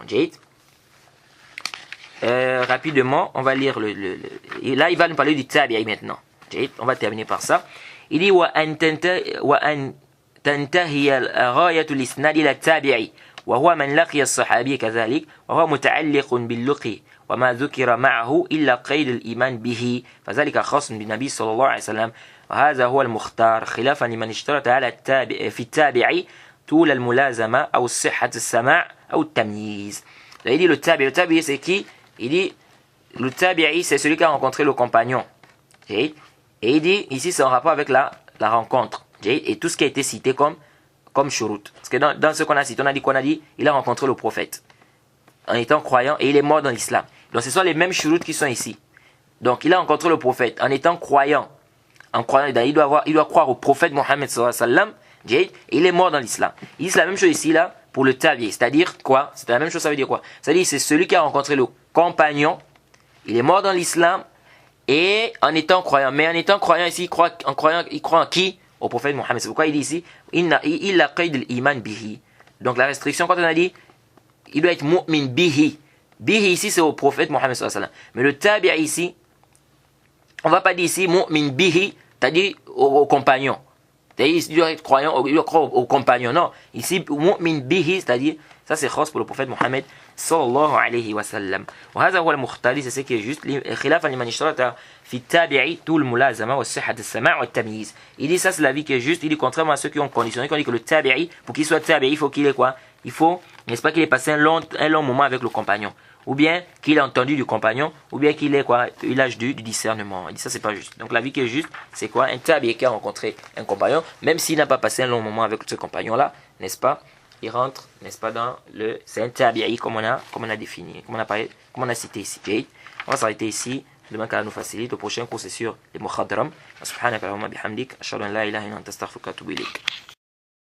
Rapidement, on va lire là il va nous parler du tabi maintenant. On va terminer par ça. Il dit وأن تنتهي غاية الإسناد إلى التابعي وهو من لقي الصحابي كذلك وهو متعلق باللقي وما ذكر معه إلا قيد الإيمان به فذلك خاص بالنبي صلى الله عليه وسلم وهذا هو المختار خلافا لمن اشترط على التابع في التابعي طول الملازمة أو صحة السماع أو التمييز. Il dit le tabi'i c'est qui? Il dit le tabi'i c'est celui qui a rencontré le compagnon. Et il dit, ici c'est en rapport avec la rencontre. Et tout ce qui a été cité comme shurut. Parce que dans ce qu'on a cité, on a dit, il a rencontré le prophète. En étant croyant, et il est mort dans l'islam. Donc ce sont les mêmes shurut qui sont ici. Donc il a rencontré le prophète en étant croyant. En croyant, il doit croire au prophète Mohammed sallallahu alayhi wa sallam. Et il est mort dans l'islam. Il dit c'est la même chose ici là pour le tabi. C'est-à-dire quoi? C'est la même chose, ça veut dire quoi? C'est-à-dire c'est celui qui a rencontré le compagnon. Il est mort dans l'islam. Et en étant croyant, mais en étant croyant ici, il croit en qui? Au prophète Mohammed. C'est pourquoi il dit ici, il a qayd al-iman bihi. Donc la restriction, quand on a dit, il doit être mu'min bihi. Bihi ici, c'est au prophète Mohammed sallallahu alayhi wa sallam. Mais le tabi'a ici, on va pas dire ici mu'min bihi, c'est-à-dire au compagnon. C'est-à-dire, il doit être croyant, il doit croire au compagnon. Non, ici, mu'min bihi, c'est-à-dire, ça c'est khas pour le prophète Mohammed sallallahu alayhi wa sallam. وهذا هو المختار, c'est ce qui est juste. خلافا لمن اشترط في التابعي طول الملازمة والصحة السماع والتمييز. Il dit ça c'est la vie qui est juste. Il dit contrairement à ceux qui ont conditionné, qui ont dit que le tabi'i, pour qu'il soit tabi'i, il faut qu'il ait quoi? Il faut, n'est-ce pas, qu'il ait passé un long moment avec le compagnon. Ou bien qu'il ait entendu du compagnon, ou bien qu'il ait quoi? Eu l'âge du discernement. Il dit ça c'est pas juste. Donc la vie qui est juste, c'est quoi? Un tabi'i qui a rencontré un compagnon, même s'il n'a pas passé un long moment avec ce compagnon-là, n'est-ce pas? Il rentre, n'est-ce pas, dans c'est un tabi'i comme on a défini, comme on a cité ici. On va s'arrêter ici. Demain, qu'Allah nous facilite. Le prochain cours, c'est sur les mukhadram. Subhanaka Allahumma bihamdik. Ashhadu an la ilaha illa anta astaghfiruka wa atubu ilayk.